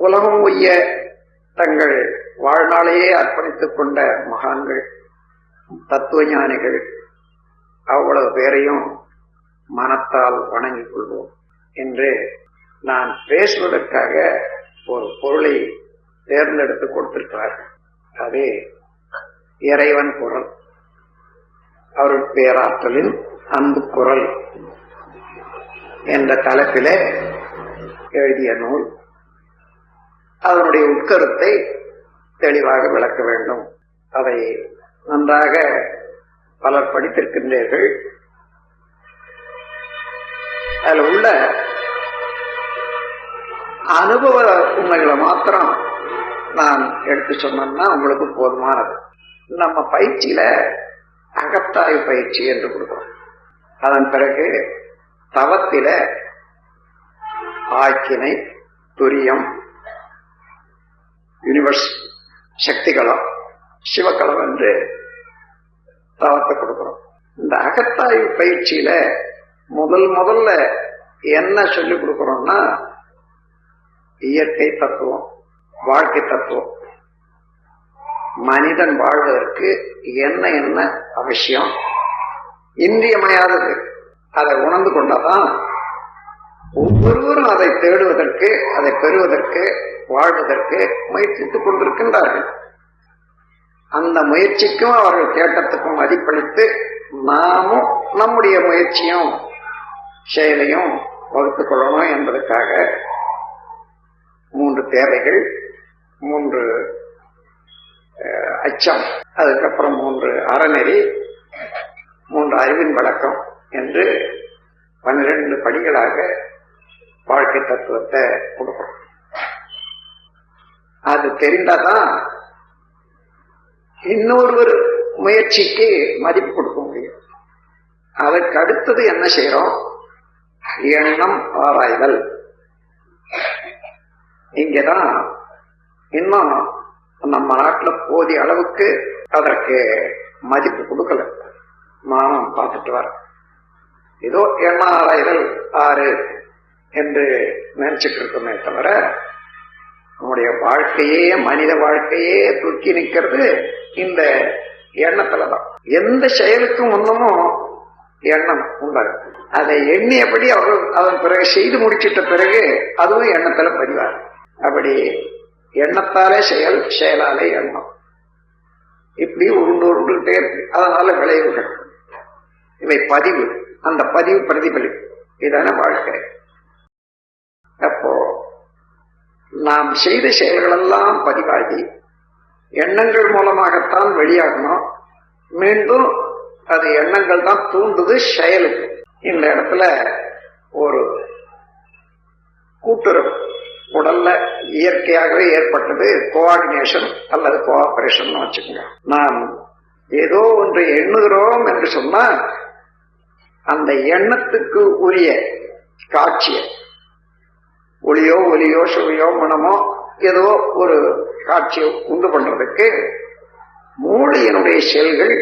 உலகம் உய்ய தங்கள் வாழ்நாளையே அர்ப்பணித்துக் கொண்ட மகான்கள், தத்துவ ஞானிகள் அவ்வளவு பேரையும் மனத்தால் வணங்கிக் கொள்வோம் என்று நான் பேசுவதற்காக ஒரு பொருளை தேர்ந்தெடுத்து கொடுத்திருக்கிறார்கள். அது இறைவன் குரல், அருள் பேராற்றலின் அன்பு குரல் என்ற தலைப்பிலே எழுதிய நூல். அதனுடைய உட்கருத்தை தெளிவாக விளக்க வேண்டும். அதை நன்றாக பலர் படித்திருக்கின்றீர்கள். அதில் உள்ள அனுபவ உண்மைகளை மாத்திரம் நான் எடுத்து சொன்னேன்னா உங்களுக்கு போதுமானது. நம்ம பயிற்சியில அகத்தாய்வு பயிற்சி என்று கொடுக்கிறோம். அதன் பிறகு தவத்தில ஆக்கினை, துரியம், யூனிவர்ஸ் சக்திகளம், சிவக்களம் என்று தவத்தை கொடுக்கிறோம். இந்த அகத்தாய்வு பயிற்சியில முதல்ல என்ன சொல்லிக் கொடுக்கிறோம்னா இயற்கை தத்துவம், வாழ்க்கை தத்துவம், மனிதன் வாழ்வதற்கு என்ன அவசியம், இன்றியமையாதது, அதை உணர்ந்து கொண்டாதான் ஒவ்வொருவரும் அதை தேடுவதற்கு, அதை பெறுவதற்கு, வாழ்வதற்கு முயற்சித்துக் கொண்டிருக்கின்றார்கள். அந்த முயற்சிக்கும் அவர்கள் தேட்டத்துக்கும் மதிப்பளித்து நாமும் நம்முடைய முயற்சியும் செயலையும் வகுத்துக் கொள்ளணும் என்பதற்காக 3 தேவைகள், 3 அச்சம், அதுக்கப்புறம் 3 அறநெறி, 3 அறிவின் வழக்கம் என்று 12 படிகளாக வாழ்க்கை தத்துவத்தை கொடுக்கிறோம். அது தெரிந்தாதான் இன்னொரு முயற்சிக்கு மதிப்பு கொடுக்க முடியும். அதற்கு அடுத்தது என்ன செய்யறோம்? எண்ணம் ஆராய்தல். இங்கதான் இன்னும் நம்ம நாட்டில் போதிய அளவுக்கு அதற்கு மதிப்பு கொடுக்கல. நானும் பார்த்துட்டு வர ஏதோ எண்ண ஆராய்தல் 6 என்று நினைச்சிட்டு இருக்கோமே தவிர நம்முடைய வாழ்க்கையே, மனித வாழ்க்கையே தூக்கி நிற்கிறது இந்த எண்ணத்துலதான். எந்த செயலுக்கும் முன்னமும் எண்ணம் உண்டாகும். அதை எண்ணியபடி அவர்கள் அதன் பிறகு செய்து முடிச்சிட்ட பிறகு அதுவும் எண்ணத்துல பதிவார். அப்படி எண்ணத்தாலே செயல், செயலாலே எண்ணம், இப்படி உருண்டுகிட்டே இருக்கு. அதனால விளைவுகள், இவை பதிவு, அந்த பதிவு பிரதிபலிப்பு, இதான வாழ்க்கை. அப்போ நாம் செய்த செயல்களெல்லாம் பதிவாகி எண்ணங்கள் மூலமாகத்தான் வெளியாகணும். மீண்டும் அது எண்ணங்கள் தான் தூண்டுது செயலுக்கு. இந்த இடத்துல ஒரு கூட்டுறவு உடல்ல இயற்கையாகவே ஏற்பட்டது கோஆர்டினேஷன் அல்லது கோஆபரேஷன் வச்சுக்கோங்க. நாம் ஏதோ ஒன்று எண்ணுகிறோம் என்று சொன்னா அந்த எண்ணத்துக்கு உரிய காட்சியை, ஒளியோ ஒலியோ சுவையோ மனமோ ஏதோ ஒரு காட்சியை உண்டு பண்றதுக்கு மூளையினுடைய செல்கள்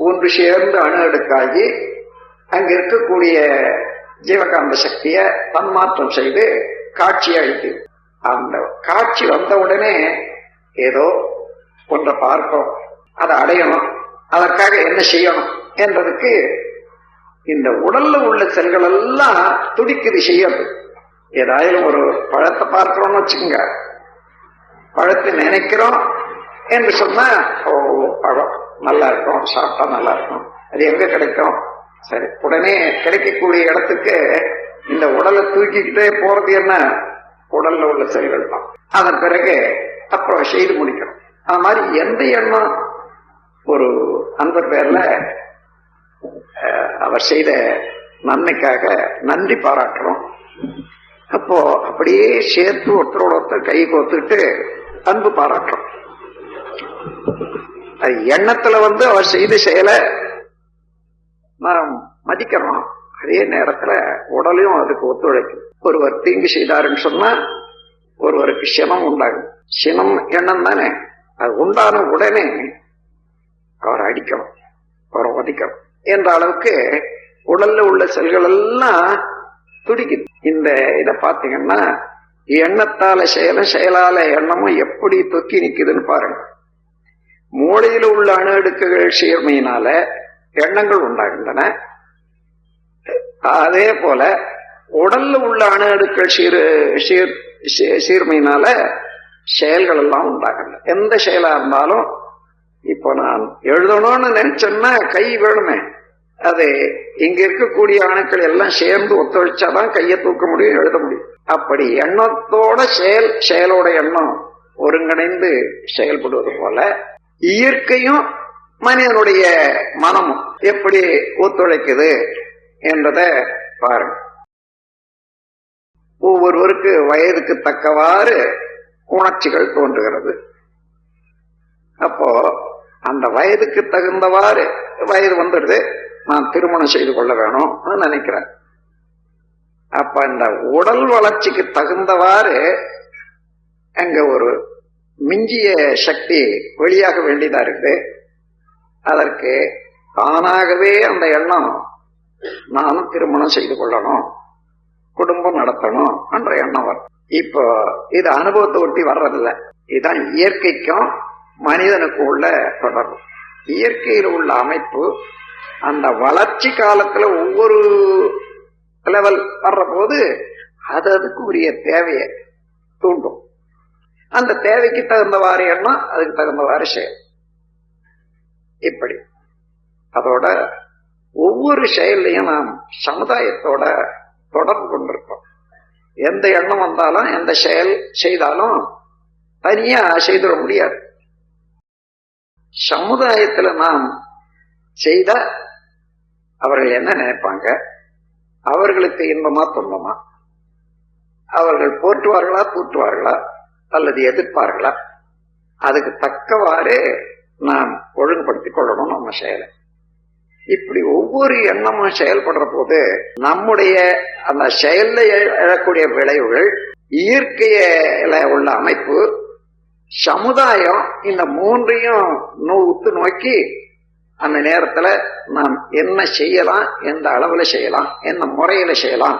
ஒன்று சேர்ந்து அணு அடுக்காகி அங்க இருக்கக்கூடிய ஜீவகாந்த சக்தியை தன்மாற்றம் செய்து காட்சியை அளிக்குது. அந்த காட்சி வந்த உடனே ஏதோ ஒன்றை பார்க்கும், அதை அடையணும், அதற்காக என்ன செய்யணும் என்றதுக்கு இந்த உடல்ல உள்ள செல்கள் எல்லாம் துடிக்குது, செய்யறது. ஏதாயாலும் ஒரு பழத்தை பார்க்கிறோம்னு வச்சுக்கோங்க, பழத்தை நினைக்கிறோம் என்று சொன்னா ஓ பழம் நல்லா இருக்கும், சாப்பிட்டா நல்லா இருக்கும், அது எங்க கிடைக்கும்? சரி, உடனே கிடைக்கக்கூடிய இடத்துக்கு இந்த உடலை தூக்கிக்கிட்டே போறது என்ன? உடல்ல உள்ள செல்கள் தான். அதன் பிறகு அப்புறம் செய்து முடிக்கணும். அது மாதிரி எந்த எண்ணம் ஒரு அன்பர் பேர்ல அவர் செய்த நன்மைக்காக நன்றி பாராட்டுறோம். அப்போ அப்படியே சேர்த்து ஒருத்தரோட ஒருத்தர் கை கோத்துட்டு அன்பு பாராட்டுறோம். அது எண்ணத்துல அவர் செய்த செயலை நாம் மதிக்கிறோம். அதே நேரத்துல உடலையும் அதுக்கு ஒத்துழைக்கும். ஒருவர் தீங்கு செய்தாருன்னு சொன்னா ஒருவருக்கு சினம் உண்டாகும். சினம் எண்ணம் தானே. அது உண்டான உடனே அவரை அடிக்கணும், அவரை உதைக்கணும் என்ற அளவுக்கு உடல்ல உள்ள செல்கள் எல்லாம் துடிக்குது. இந்த இதை பாத்தீங்கன்னா எண்ணத்தால செயலும் செயலால எண்ணமும் எப்படி தொக்கி நிக்குதுன்னு பாருங்க. மூளையில உள்ள அணு அடுக்குகள் சீர்மையினால எண்ணங்கள் உண்டாகின்றன. அதே போல உடல்ல உள்ள அணு அடுக்கள் சீர்மையினால செயல்கள் எல்லாம் உண்டாகின்றன. எந்த செயலா இருந்தாலும் இப்போ நான் எழுதணும்னு நினைச்சேன்னா கை வேணுமே, அது இங்க இருக்கக்கூடிய அணுக்கள் எல்லாம் சேர்ந்து ஒத்துழைச்சாதான் கையை தூக்க முடியும், எழுத முடியும். அப்படி எண்ணத்தோட செயலோட எண்ணம் ஒருங்கிணைந்து செயல்படுவது போல இயற்கையும் மனிதனுடைய மனமும் எப்படி ஒத்துழைக்குது என்றதை பாருங்க. ஒவ்வொருவருக்கு வயதுக்கு தக்கவாறு உணர்ச்சிகள் தோன்றுகிறது. அப்போ அந்த வயதுக்கு தகுந்தவாறு வயது வந்துடுது, நான் திருமணம் செய்து கொள்ள வேணும்னு நினைக்கிறேன். அப்ப இந்த உடல் வளர்ச்சிக்கு தகுந்தவாறு அங்க ஒரு மிஞ்சிய சக்தி வெளியாக வேண்டியதா இருக்குது. அதற்கு தானாகவே அந்த எண்ணம் நானும் திருமணம் செய்து கொள்ளணும், குடும்பம் நடத்தணும் என்ற எண்ணம் வரும். இப்போ இது அனுபவத்தை ஒட்டி வர்றதில்லை. இதுதான் இயற்கைக்கும் மனிதனுக்கு உள்ள தொடர்பு. இயற்கையில் உள்ள அமைப்பு அந்த வளர்ச்சி காலத்துல ஒவ்வொரு லெவல் வர்ற போது அதுக்கு உரிய தேவையை தூண்டும். அந்த தேவைக்கு தகுந்தவாறு எண்ணம், அதுக்கு தகுந்தவாறு செயல். இப்படி அதோட ஒவ்வொரு செயலையும் நாம் சமுதாயத்தோட தொடர்பு கொண்டிருக்கோம். எந்த எண்ணம் வந்தாலும் எந்த செயல் செய்தாலும் தனியா செய்திட முடியாது. சமுதாயத்துல நாம் செய்த அவர்கள் என்ன நினைப்பாங்க, அவர்களுக்கு இன்பமா துன்பமா, அவர்கள் போற்றுவார்களா தூற்றுவார்களா அல்லது எதிர்ப்பார்களா, அதுக்கு தக்கவாறு நாம் ஒழுங்குபடுத்திக் கொள்ளணும் நம்ம செயலை. இப்படி ஒவ்வொரு எண்ணமும் செயல்படுற போது நம்முடைய அந்த செயல்ல எழக்கூடிய விளைவுகள், இயற்கையில உள்ள அமைப்பு, சமுதாயம், இந்த மூன்றையும் உத்து நோக்கி அந்த நேரத்துல நாம் என்ன செய்யலாம், எந்த அளவுல செய்யலாம், என்ன முறையில செய்யலாம்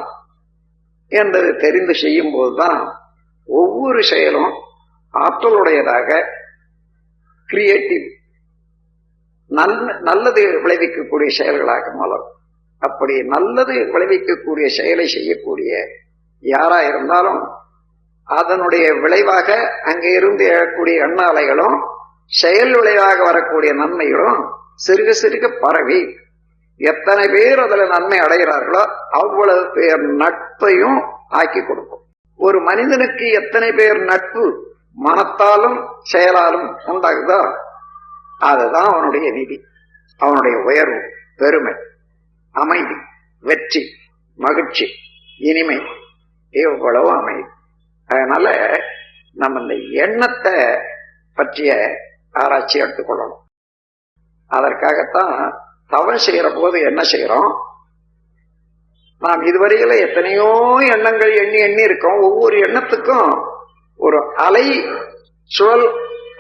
என்பது தெரிந்து செய்யும் போதுதான் ஒவ்வொரு செயலும் ஆற்றலுடையதாக, கிரியேட்டிவ், நல்லது விளைவிக்கக்கூடிய செயல்களாக மலரும். அப்படி நல்லது விளைவிக்கக்கூடிய செயலை செய்யக்கூடிய யாரா இருந்தாலும் அதனுடைய விளைவாக அங்கே இருந்து எழக்கூடிய எண்ண அலைகளும் செயல் விளைவாக வரக்கூடிய நன்மைகளும் சிறுக சிறுக பரவி எத்தனை பேர் அதுல நன்மை அடைகிறார்களோ அவ்வளவு பேர் நட்பையும் ஆக்கி கொடுக்கும். ஒரு மனிதனுக்கு எத்தனை பேர் நட்பு மனத்தாலும் செயலாலும் உண்டாகுதோ அதுதான் அவனுடைய நிதி, அவனுடைய உயர்வு, பெருமை, அமைதி, வெற்றி, மகிழ்ச்சி, இனிமை, இவ்வளவு அமைதி. அதனால நம்ம இந்த எண்ணத்தை பற்றிய ஆராய்ச்சி எடுத்துக்கொள்ளணும். அதற்காகத்தான் தவறு செய்யற போது என்ன செய்யறோம், நாம் இதுவரையில எத்தனையோ எண்ணங்கள் எண்ணி எண்ணி இருக்கோம். ஒவ்வொரு எண்ணத்துக்கும் ஒரு அலை சுழல்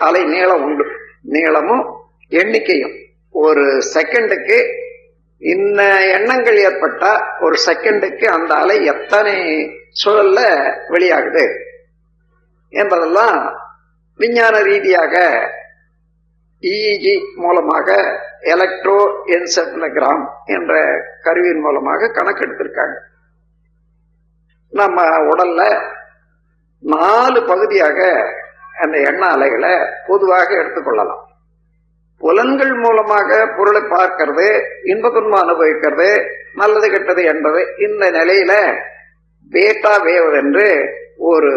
அலை நீளம் உண்டு. நீளமும் எண்ணிக்கையும். ஒரு செகண்டுக்கு இன்ன எண்ணங்கள் ஏற்பட்டா ஒரு செகண்டுக்கு அந்த அலை எத்தனை சுழல்ல வெளியாகுது என்பதெல்லாம் விஞ்ஞான ரீதியாக இஇஜி மூலமாக, எலக்ட்ரோ என்செபலோகிராம் என்ற கருவியின் மூலமாக கணக்கெடுத்திருக்காங்க. நம்ம உடல்ல 4 பகுதியாக அந்த எண்ண அலைகளை பொதுவாக எடுத்துக்கொள்ளலாம். புலன்கள் மூலமாக பொருளை பார்க்கிறது, இன்ப துன்பம் அனுபவிக்கிறது, நல்லது கெட்டது என்பது. இந்த நிலையில பேட்டா வேவ் என்று ஒரு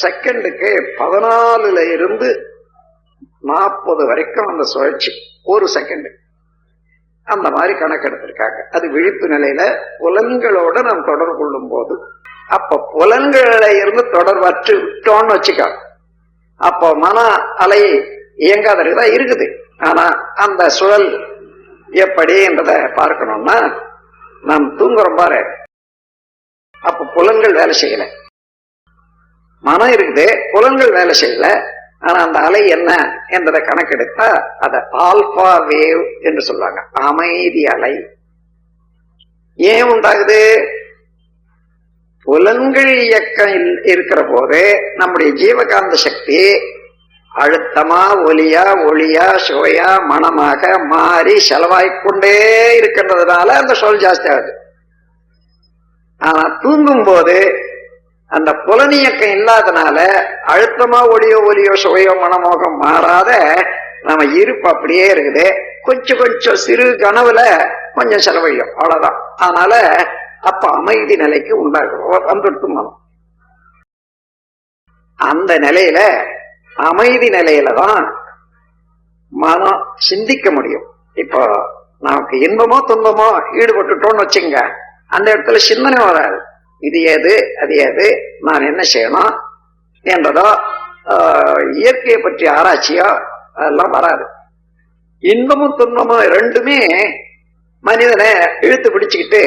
செகண்டுக்கு 14ல இருந்து 40 வரைக்கும் அந்த சுழற்சி ஒரு செகண்ட், அந்த மாதிரி கணக்கெடுத்திருக்காங்க. அது விழிப்பு நிலையில புலன்களோட நாம் தொடர்பு கொள்ளும் போது, அப்ப புலன்கள இருந்து தொடர்பற்று விட்டோம்னு வச்சுக்க, அப்போ மன அலை இயங்காததா இருக்குது. ஆனா அந்த சுழல் எப்படி என்றதை பார்க்கணும்னா, நாம் தூங்குறோம் பாரு, அப்ப புலன்கள் வேலை செய்யல, மனம் இருக்குது, புலன்கள் வேலை செய்யல. ஆனா அந்த அலை என்ன என்பதை கணக்கெடுத்தா அத ஆல்பா வேவ் என்று சொல்லுவாங்க, அமைதி அலை. ஏன் உண்டாகுது? புலன்கள் இயக்கம் இருக்கிற போது நம்முடைய ஜீவகாந்த சக்தி அழுத்தமா ஒலியா ஒளியா சுவையா மனமாக மாறி செலவாய்க்கொண்டே இருக்கின்றதுனால அந்த சொல் ஜாஸ்தி ஆகுது. ஆனா தூங்கும் போது அந்த புலனியக்கம் இல்லாதனால அழுத்தமா ஒளியோ சுவையோ மனமோக மாறாத நம்ம இருப்பு அப்படியே இருக்குது. கொஞ்சம் சிறு கனவுல கொஞ்சம் செலவழியும், அவ்வளவுதான். அதனால அப்ப அமைதி நிலைக்கு வந்துடுத்து மனம். அந்த நிலையில அமைதி நிலையில தான் மனம் சிந்திக்க முடியும். இப்போ நமக்கு இன்பமோ துன்பமோ ஈடுபட்டுட்டோம்னு வச்சுங்க, அந்த இடத்துல சிந்தனை வராது. இது ஏது அது ஏது, நான் என்ன செய்யணும் என்றதோ இயற்கையை பற்றி ஆராய்ச்சியோ அதெல்லாம் வராது. இன்பமும் துன்பமும் ரெண்டுமே மனிதனை இழுத்து பிடிச்சுக்கிட்டு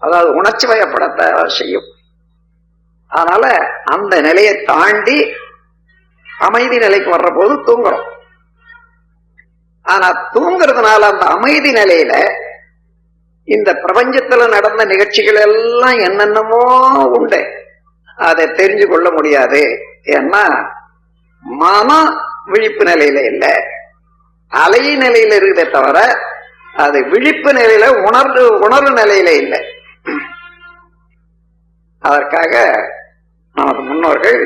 அதாவது உணர்ச்சி வயப்படத்தை செய்யும். அதனால அந்த நிலையை தாண்டி அமைதி நிலைக்கு வர்ற போது தூங்குறோம். ஆனா தூங்குறதுனால அந்த அமைதி நிலையில இந்த பிரபஞ்சத்துல நடந்த நிகழ்ச்சிகள் எல்லாம் என்னென்னமோ உண்டு, அதை தெரிஞ்சு கொள்ள முடியாது. ஏன்னா மன விழிப்பு நிலையில இல்லை, அலை நிலையில இருக்குதே தவிர அது விழிப்பு நிலையில உணர்வு நிலையில இல்லை. அதற்காக நமது முன்னோர்கள்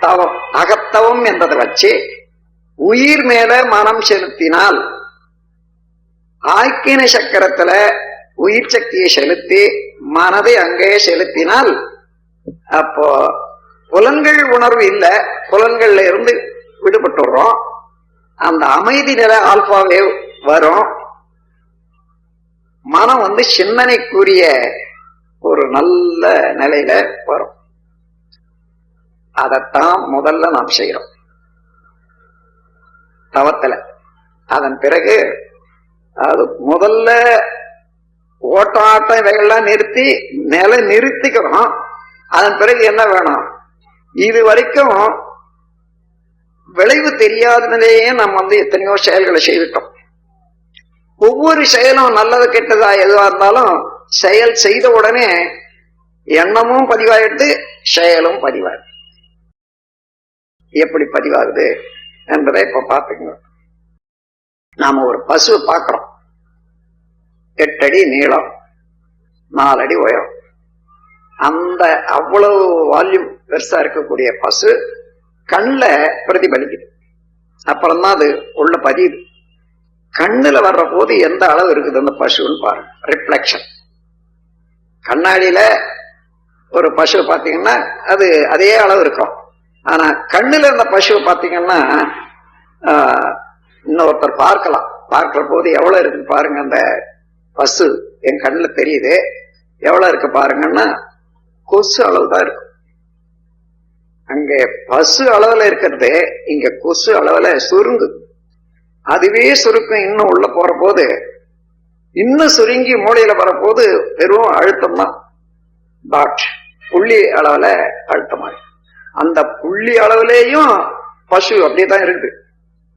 தவம் அகத்தவம் என்பதை வச்சு உயிர் மேல மனம் செலுத்தினால் ஆக்கின சக்கரத்துல உயிர் சக்தியை செலுத்தி மனதை அங்கே செலுத்தினால் அப்போ புலன்கள் உணர்வு இல்லை, புலன்கள்ல இருந்து விடுபட்டுறோம். அந்த அமைதி நிலை ஆல்பாவே வரும். மனம் சிந்தனைக்குரிய ஒரு நல்ல நிலையில வரும். அதைத்தான் முதல்ல நாம் செய்யறோம் தவத்துல. அதன் பிறகு அது முதல்ல ஓட்டாட்டம் இவைகள்லாம் நிறுத்தி நிறுத்திக்கிறோம். அதன் பிறகு என்ன வேணும், இது வரைக்கும் விளைவு தெரியாததிலேயே நம்ம எத்தனையோ செயல்களை செய்துட்டோம். ஒவ்வொரு செயலும் நல்லது கெட்டதா எதுவா இருந்தாலும் செயல் செய்த உடனே எண்ணமும் பதிவாயிட்டு செயலும் பதிவாகுது. எப்படி பதிவாகுது என்பதை இப்ப பார்த்துங்க. நாம ஒரு பசுவை பார்க்கிறோம். 8 அடி நீளம், 4 அடி உயரம். அந்த அவ்வளவு வால்யூம் பெருசா இருக்கக்கூடிய பசு கண்ணில் பிரதிபலிக்குது. அப்புறம்தான் அது உள்ள பதியுது. கண்ணுல வர்ற போது எந்த அளவு இருக்குது அந்த பசுன்னு பாருங்க. ரிஃப்ளெக்ஷன். கண்ணாடியில ஒரு பசுவை பார்த்தீங்கன்னா அது அதே அளவு இருக்கும். ஆனா கண்ணுல இருந்த பசுவை பார்த்தீங்கன்னா இன்னொருத்தர் பார்க்கலாம். பார்க்கிற போது எவ்வளவு இருக்கு பாருங்க, அந்த பசு என் கண்ணில் தெரியுது. எவ்வளவு இருக்கு பாருங்கன்னா கொசு அளவு தான் இருக்கும். அங்க பசு அளவுல இருக்கிறது இங்க கொசு அளவுல சுருங்கு. அதுவே சுருக்கம் இன்னும் உள்ள போற போது இன்னும் சுருங்கி மூளையில வரப்போது வெறும் அழுத்தம் தான். டாட் புள்ளி அளவுல அழுத்தமா. அந்த புள்ளி அளவுலேயும் பசு அப்படியேதான் இருக்குது.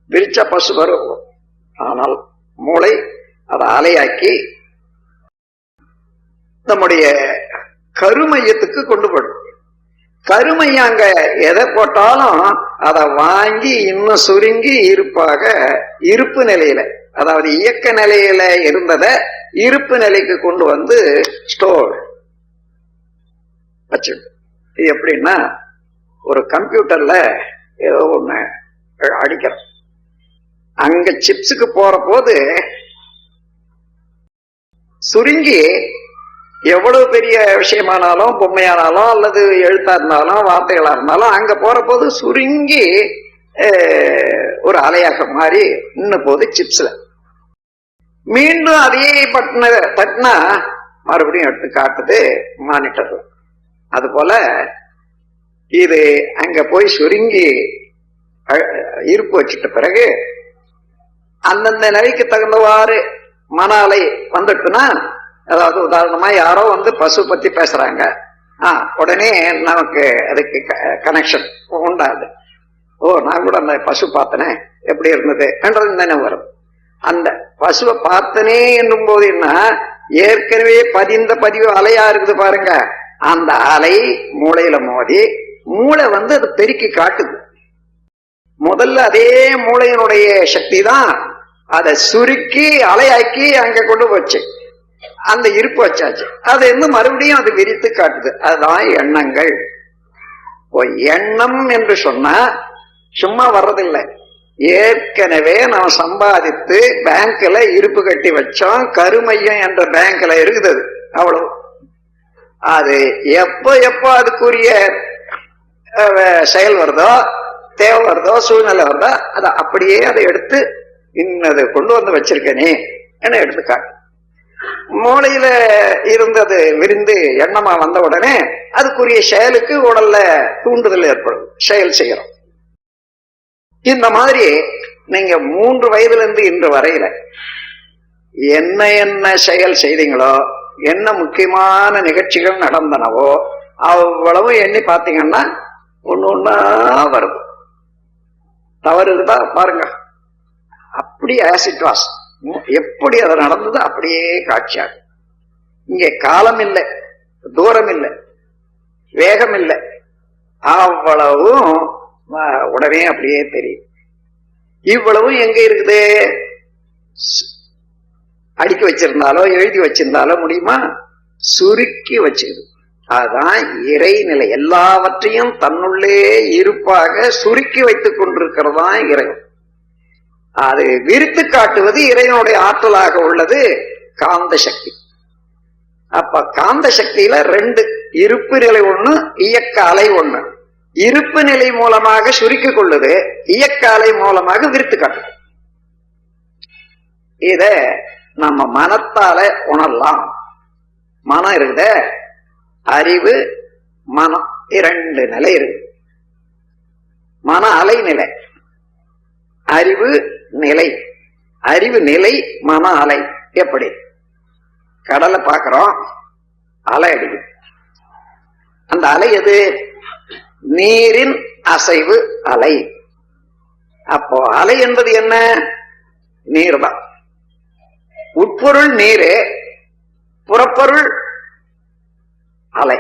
விரிச்சா பசு வரும். ஆனால் மூளை அதை அலையாக்கி நம்முடைய கருமையத்துக்கு கொண்டு போடும். கருமையம் அங்க எதை போட்டாலும் அதை வாங்கி இன்னும் சுருங்கி இருப்பு நிலையில, அதாவது இயக்க நிலையில இருந்ததை இருப்பு நிலைக்கு கொண்டு வந்து ஸ்டோர் வச்சு. எப்படின்னா ஒரு கம்ப்யூட்டர்ல ஏதோ ஒண்ணு அடிக்கிறோம். அங்க சிப்ஸுக்கு போற போது சுருங்கி எவ்வளவு பெரிய விஷயமானாலும் பொம்மையானாலும் அல்லது எழுத்தா இருந்தாலும் வார்த்தைகளா இருந்தாலும் அங்க போற போது சுருங்கி ஒரு அலையாக மாறி இன்னும் போது சிப்ஸ்ல மீண்டும் அதே பட்டனை தட்டினா மறுபடியும் எடுத்து காட்டுது மானிட்டர். அது போல இது அங்க போய் சுருங்கி இருப்பு வச்சிட்ட பிறகு அந்தந்த நிலைக்கு தகுந்தவாறு மன அலை வந்துட்டுனா, அதாவது உதாரணமா யாரோ பசு பத்தி பேசுறாங்க, உடனே நமக்கு அதுக்கு கனெக்ஷன் உண்டாது. ஓ, நான் கூட அந்த பசு பார்த்தனே, எப்படி இருந்தது என்றது நினைவு வரும். அந்த பசுவை பார்த்தனே என்னும் போது என்ன, ஏற்கனவே பதிந்த பதிவு அலையா இருக்குது பாருங்க, அந்த அலை மூளையில மோதி மூளை அது பெருக்கி காட்டுது. முதல்ல அதே மூளையினுடைய சக்தி தான் அதை சுருக்கி அலையாக்கி அங்க கொண்டு போச்சு, அந்த இருப்பு வச்சாச்சு. அது மறுபடியும் அது விரித்து காட்டுது. அதுதான் எண்ணங்கள். எண்ணம் என்று சொன்னா சும்மா வர்றதில்லை. ஏற்கனவே நாம் சம்பாதித்து பேங்க்ல இருப்பு கட்டி வச்சோம், கருமையம் என்ற பேங்க்ல இருக்குது. அவ்வளவு. அது எப்ப அதுக்குரிய செயல் வருதோ, தேவை வருதோ, சூழ்நிலை வருதோ, அதை அப்படியே அதை எடுத்து இன்னது கொண்டு வச்சிருக்கனே என்ன எடுத்துக்காட்டு. மூளையில இருந்தது விரிந்து எண்ணமா வந்த உடனே அதுக்குரிய செயலுக்கு உடல்ல தூண்டுதல் ஏற்படும், செயல் செய்யறோம். இந்த மாதிரி நீங்க 3 வயதுல இருந்து இன்று வரையில என்ன என்ன செயல் செய்தீங்களோ, என்ன முக்கியமான நிகழ்ச்சிகள் நடந்தனவோ அவ்வளவு எண்ணி பார்த்தீங்கன்னா ஒண்ணு வருது. தவறு இருந்தா பாருங்க, அப்படி ஆசிட் வாஸ் எப்படி அது நடந்தது அப்படியே காட்சியாகும். இங்க காலம் இல்லை, தூரம் இல்லை, வேகம் இல்லை, அவ்வளவும் உடனே அப்படியே தெரியும். இவ்வளவும் எங்க இருக்குது? அடுக்கி வச்சிருந்தாலோ எழுதி வச்சிருந்தாலோ முடியுமா? சுருக்கி வச்சிருக்கு. அதுதான் இறைநிலை. எல்லாவற்றையும் தன்னுள்ளே இருப்பாக சுருக்கி வைத்துக் கொண்டிருக்கிறதா இறைவன். அது விரித்து காட்டுவது இறைவனுடைய ஆற்றலாக உள்ளது காந்த சக்தி. அப்ப காந்த சக்தியில 2 இருப்பு நிலை ஒண்ணு, இயக்க அலை ஒண்ணு. இருப்பு நிலை மூலமாக சுருக்கிக் கொள்ளுது, இயக்க அலை மூலமாக விரித்து காட்டுது. இத நம்ம மனத்தால உணரலாம். மனம் இருக்குத, அறிவு மனம் 2 நிலை இருக்கு. மன அலை நிலை, அறிவு நிலை. அறிவு நிலை, மன அலை. எப்படி? கடலை பார்க்கிறோம், அலை அடிக்குது. அந்த அலை எது? நீரின் அசைவு அலை. அப்போ அலை என்பது என்ன? நீர் தான். உட்பொருள் நீரே, புறப்பொருள் அலை.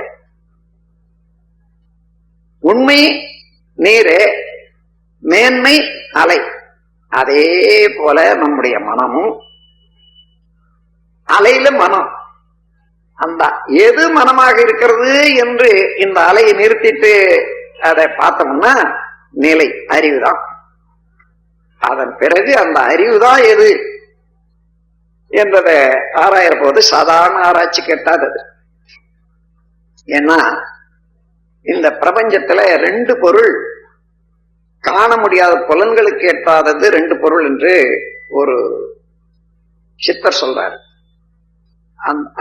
உண்மை நீரே, மேன்மை அலை. அதே போல நம்முடைய மனமும் அலையில மனம். அந்த எது மனமாக இருக்கிறது என்று இந்த அலையை நிறுத்திட்டு அதை பார்த்தோம்னா நிலை அறிவுதான். அதன் பிறகு அந்த அறிவுதான் எது என்பதை ஆராயிற போது சாதாரண ஆராய்ச்சி கேட்டாதது. ஏன்னா இந்த பிரபஞ்சத்துல 2 பொருள், காண முடியாத புலன்களுக்கு எட்டாதது 2 பொருள் என்று ஒரு சித்தர் சொல்றாரு.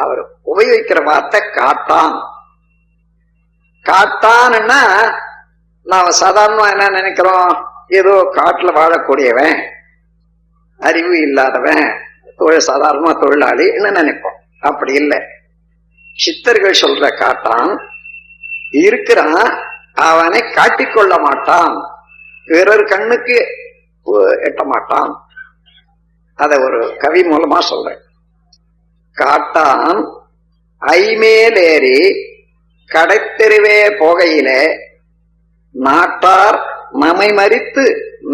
அவர் உபயோகிக்கிற வார்த்தை காட்டான். காட்டான்னா நாம சாதாரணமா என்ன நினைக்கிறோம்? ஏதோ காட்டுல வாழக்கூடியவன், அறிவு இல்லாதவன், சாதாரணமா தொழிலாளி என்ன நினைப்போம். அப்படி இல்லை. சித்தர்கள் சொல்ற காட்டான் இருக்கிறான், அவனை காட்டிக்கொள்ள மாட்டான், பிறர் கண்ணுக்கு எட்ட மாட்டான். அத ஒரு கவி மூலமா சொல்றேன். காட்டான் ஐமேலேறி கடைத்தெருவே போகையிலே நாட்டார் நமை மறித்து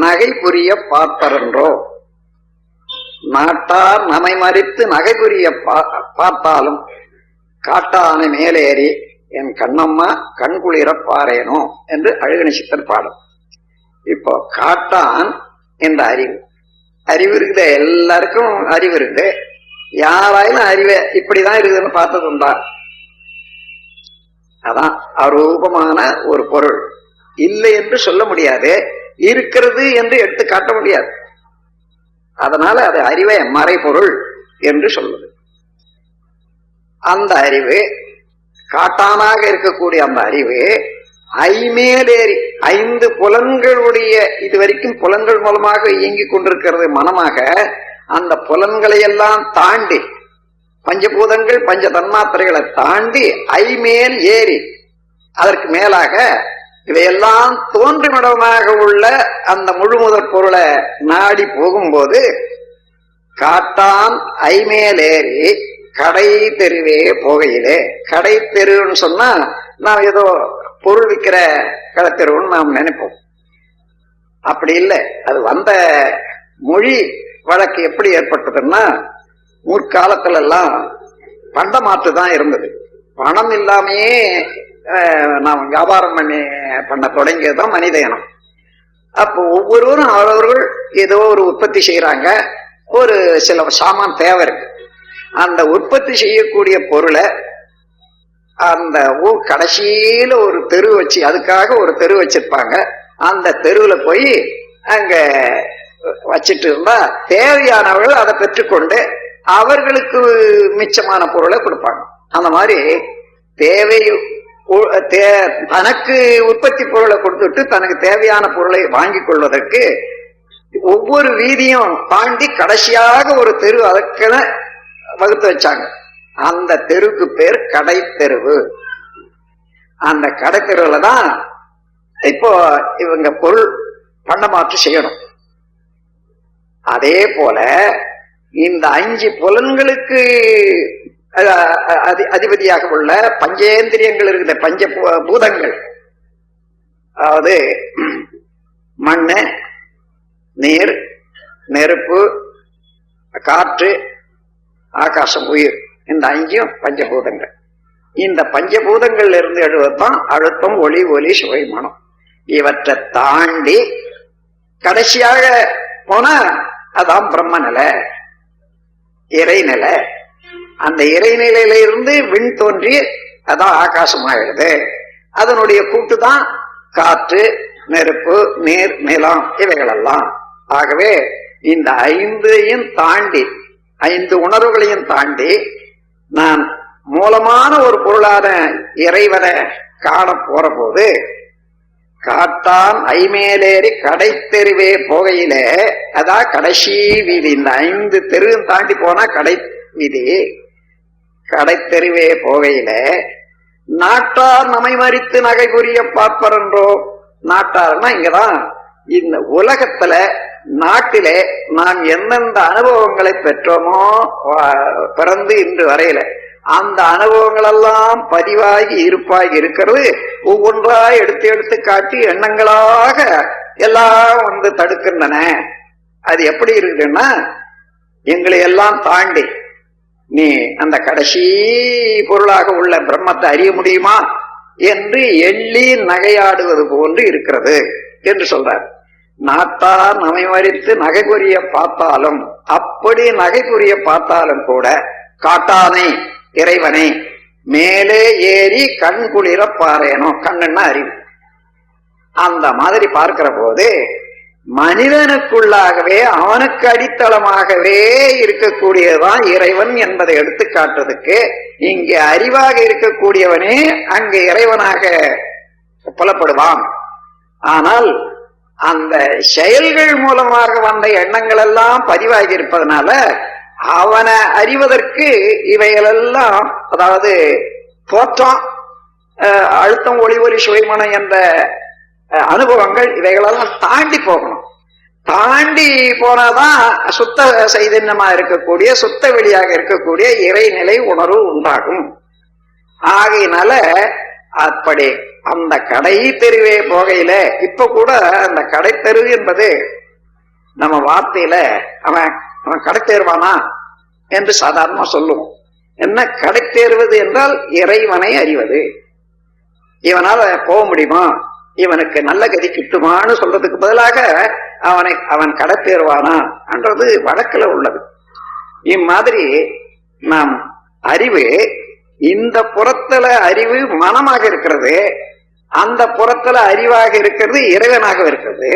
நகை புரிய பார்த்தரன்றோ. நாட்டார் நமை மறித்து நகை புரிய பார்த்தாலும் காட்டானை மேலேறி என் கண்ணம்மா கண்குளிர பாரேனோ என்று அழகு சித்தர் பாடும். இப்போ காட்டான் என்ற அறிவு, அறிவு இருக்குது, எல்லாருக்கும் அறிவு இருக்குது. யாராயிலும் அறிவை இப்படிதான் இருக்குதுன்னு பார்த்தது உண்டா? அதான் அரூபமான ஒரு பொருள். இல்லை என்று சொல்ல முடியாது, இருக்கிறது என்று எடுத்து காட்ட முடியாது. அதனால அது அறிவை மறைபொருள் என்று சொல்லுது. அந்த அறிவு, காட்டானாக இருக்கக்கூடிய அந்த அறிவு ஐமேலேறி 5 புலன்களுடைய இதுவரைக்கும் புலன்கள் மூலமாக இயங்கிக் கொண்டிருக்கிறது மனமாக. அந்த புலன்களை எல்லாம் தாண்டி, பஞ்சபூதங்கள் பஞ்ச தன்மாத்திரைகளை தாண்டி ஐமேல் ஏறி அதற்கு மேலாக இவையெல்லாம் தோன்றுமிடமாக உள்ள அந்த முழுமுதற் பொருளை நாடி போகும்போது காட்டான் ஐமேலேறி கடை தெருவே போகையிலே, கடை தெருன்னு சொன்னா நாம் ஏதோ பொருள் விற்கிற கடை தெருவுன்னு நாம் நினைப்போம். அப்படி இல்லை. அது வந்த மொழி வழக்கு எப்படி ஏற்பட்டதுன்னா, முற்காலத்துல எல்லாம் பண்ட மாற்று தான் இருந்தது. பணம் இல்லாமையே நாம் வியாபாரம் பண்ண தொடங்கியதுதான் மனித இனம். அப்போ ஒவ்வொருவரும் அவர்கள் ஏதோ ஒரு உற்பத்தி செய்யறாங்க. ஒரு சில சாமான் தேவை இருக்கு. அந்த உற்பத்தி செய்யக்கூடிய பொருளை அந்த ஊர் கடைசியில ஒரு தெரு வச்சு, அதுக்காக ஒரு தெரு வச்சிருப்பாங்க. அந்த தெருவுல போய் அங்க வச்சிட்டு இருந்தா தேவையானவர்கள் அதை பெற்றுக்கொண்டு அவர்களுக்கு மிச்சமான பொருளை கொடுப்பாங்க. அந்த மாதிரி தேவை தனக்கு உற்பத்தி பொருளை கொடுத்துட்டு தனக்கு தேவையான பொருளை வாங்கி கொள்வதற்கு ஒவ்வொரு வீதியும் தாண்டி கடைசியாக ஒரு தெரு அதற்கென வகுத்து வச்சாங்க. அந்த தெருவுக்கு பேர் கடை தெருவு. அந்த கடை தெருவுல தான் இப்போ இவங்க பொருள் பண்டமாற்று செய்யணும். அதே போல இந்த 5 புலன்களுக்கு அதிபதியாக உள்ள பஞ்சேந்திரியங்கள் இருக்கிற பஞ்ச பூதங்கள், அதாவது மண்ணு, நீர், நெருப்பு, காற்று, ஆகாசம், உயிர், இந்த 5 பஞ்சபூதங்கள். இந்த பஞ்சபூதங்கள்ல இருந்து எழுவதுதான் அழுத்தம், ஒளி, ஒலி, சுவை, மனம். இவற்றை தாண்டி கடைசியாக போனா அதான் பிரம்ம நிலை, இறைநிலை. அந்த இறைநிலையில இருந்து விண் தோன்றி அதான் ஆகாசமாயிடுது. அதனுடைய கூட்டு தான் காற்று, நெருப்பு, நீர், நிலம், இவைகளெல்லாம். ஆகவே இந்த 5ஐயும் தாண்டி, 5 உணர்வுகளையும் தாண்டி நான் மூலமான ஒரு பொருளான இறைவனை காண போற போது, காட்டான் ஐமேலேறி கடை தெருவே போகையிலே, அதான் கடைசி வீதி. இந்த 5 தெருவும் தாண்டி போனா கடை வீதி. கடை தெருவே போகையிலே நாட்டார் நம்மை மறித்து நகை புரிய பார்ப்பர் என்றோ. நாட்டார்னா இங்கதான் இந்த உலகத்துல, நாட்டிலே நாம் எந்தெந்த அனுபவங்களை பெற்றோமோ பிறந்து இன்று வரையில, அந்த அனுபவங்கள் எல்லாம் பதிவாகி இருப்பாகி இருக்கிறது. ஒவ்வொன்றா எடுத்து எடுத்து காட்டி எண்ணங்களாக எல்லாம் வந்து தடுக்கின்றன. அது எப்படி இருக்குதுன்னா, எங்களை எல்லாம் தாண்டி நீ அந்த கடைசி பொருளாக உள்ள பிரம்மத்தை அறிய முடியுமா என்று எள்ளி நகையாடுவது போன்று இருக்கிறது என்று சொல்றார். நாட்டார் நம்மை மறித்து நகை புரிய பார்த்தாலும், அப்படி நகை புரிய பார்த்தாலும் கூட காட்டானை இறைவனை மேலே ஏறி கண் குளிர பாரேனோ. கண்ணுன்னா அறிவு. அந்த மாதிரி பார்க்கிற போது மனிதனுக்குள்ளாகவே அவனுக்கு அடித்தளமாகவே இருக்கக்கூடியதான் இறைவன் என்பதை எடுத்து காட்டுறதுக்கு இங்கே அறிவாக இருக்கக்கூடியவனே அங்கு இறைவனாக புலப்படுவான். ஆனால் அந்த செயல்கள் மூலமாக வந்த எண்ணங்கள் எல்லாம் பதிவாகி இருப்பதனால அவனை அறிவதற்கு இவைகளெல்லாம், அதாவது தோற்றம், அழுத்தம், ஒளி, ஒலி, சுவைமனம் என்ற அனுபவங்கள், இவைகளெல்லாம் தாண்டி போகணும். தாண்டி போனாதான் சுத்த சைதன்யமா இருக்கக்கூடிய, சுத்த வெளியாக இருக்கக்கூடிய இறைநிலை உணர்வு உண்டாகும். ஆகையினால அப்படி அந்த கடை தெருவே போகையில, இப்ப கூட அந்த கடை தெரு என்பது நம்ம வார்த்தையில அவன் கடை தேர்வானா என்று சாதாரணமா சொல்லுவோம். என்ன கடை தேர்வது என்றால் இறைவனை அறிவது. இவனால போக முடியுமா, இவனுக்கு நல்ல கதி கிட்டுமான்னு சொல்றதுக்கு பதிலாக அவன் கடை தேர்வானா என்றது வழக்கில் உள்ளது. இம்மாதிரி நாம் அறிவு, இந்த புறத்துல அறிவு மனமாக இருக்கிறது, அந்த புறத்துல அறிவாக இருக்கிறது இறைவனாக இருக்கிறது.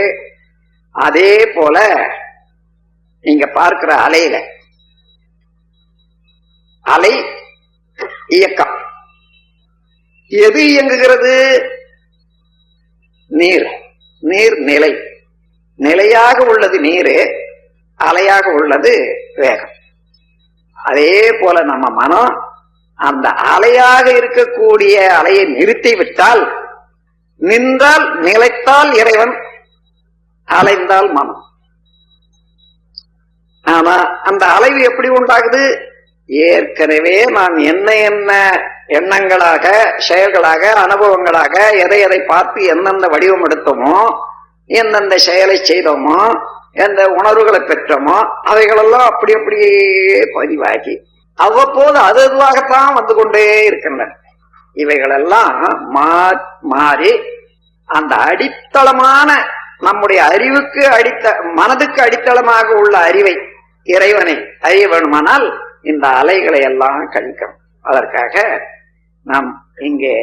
அதே போல நீங்க பார்க்கிற அலையில, அலை இயக்கம், எது இயங்குகிறது? நீர். நீர் நிலை, நிலையாக உள்ளது நீரு, அலையாக உள்ளது வேகம். அதே போல நம்ம மனம் அந்த அலையாக இருக்கக்கூடிய அலையை நிறுத்தி விட்டால், நின்றால் நிலைத்தால் இறைவன், அலைந்தால் மனம். ஆனா அந்த அலைவு எப்படி உண்டாகுது? ஏற்கனவே நாம் என்ன என்ன எண்ணங்களாக, செயல்களாக, அனுபவங்களாக எதை எதை பார்த்து எந்தெந்த வடிவம் எடுத்தோமோ, எந்தெந்த செயலை செய்தோமோ, எந்த உணர்வுகளை பெற்றோமோ, அவைகளெல்லாம் அப்படி அப்படியே பதிவாகி அவ்வப்போது அது அதுவாகத்தான் வந்து கொண்டே இருக்கின்றன. இவைகளெல்லாம் மாறி அந்த அடித்தளமான நம்முடைய அறிவுக்கு மனதுக்கு அடித்தளமாக உள்ள அறிவை, இறைவனை அறிய வேணுமானால் இந்த அலைகளை எல்லாம் கழிக்கணும். அதற்காக நாம் இங்கே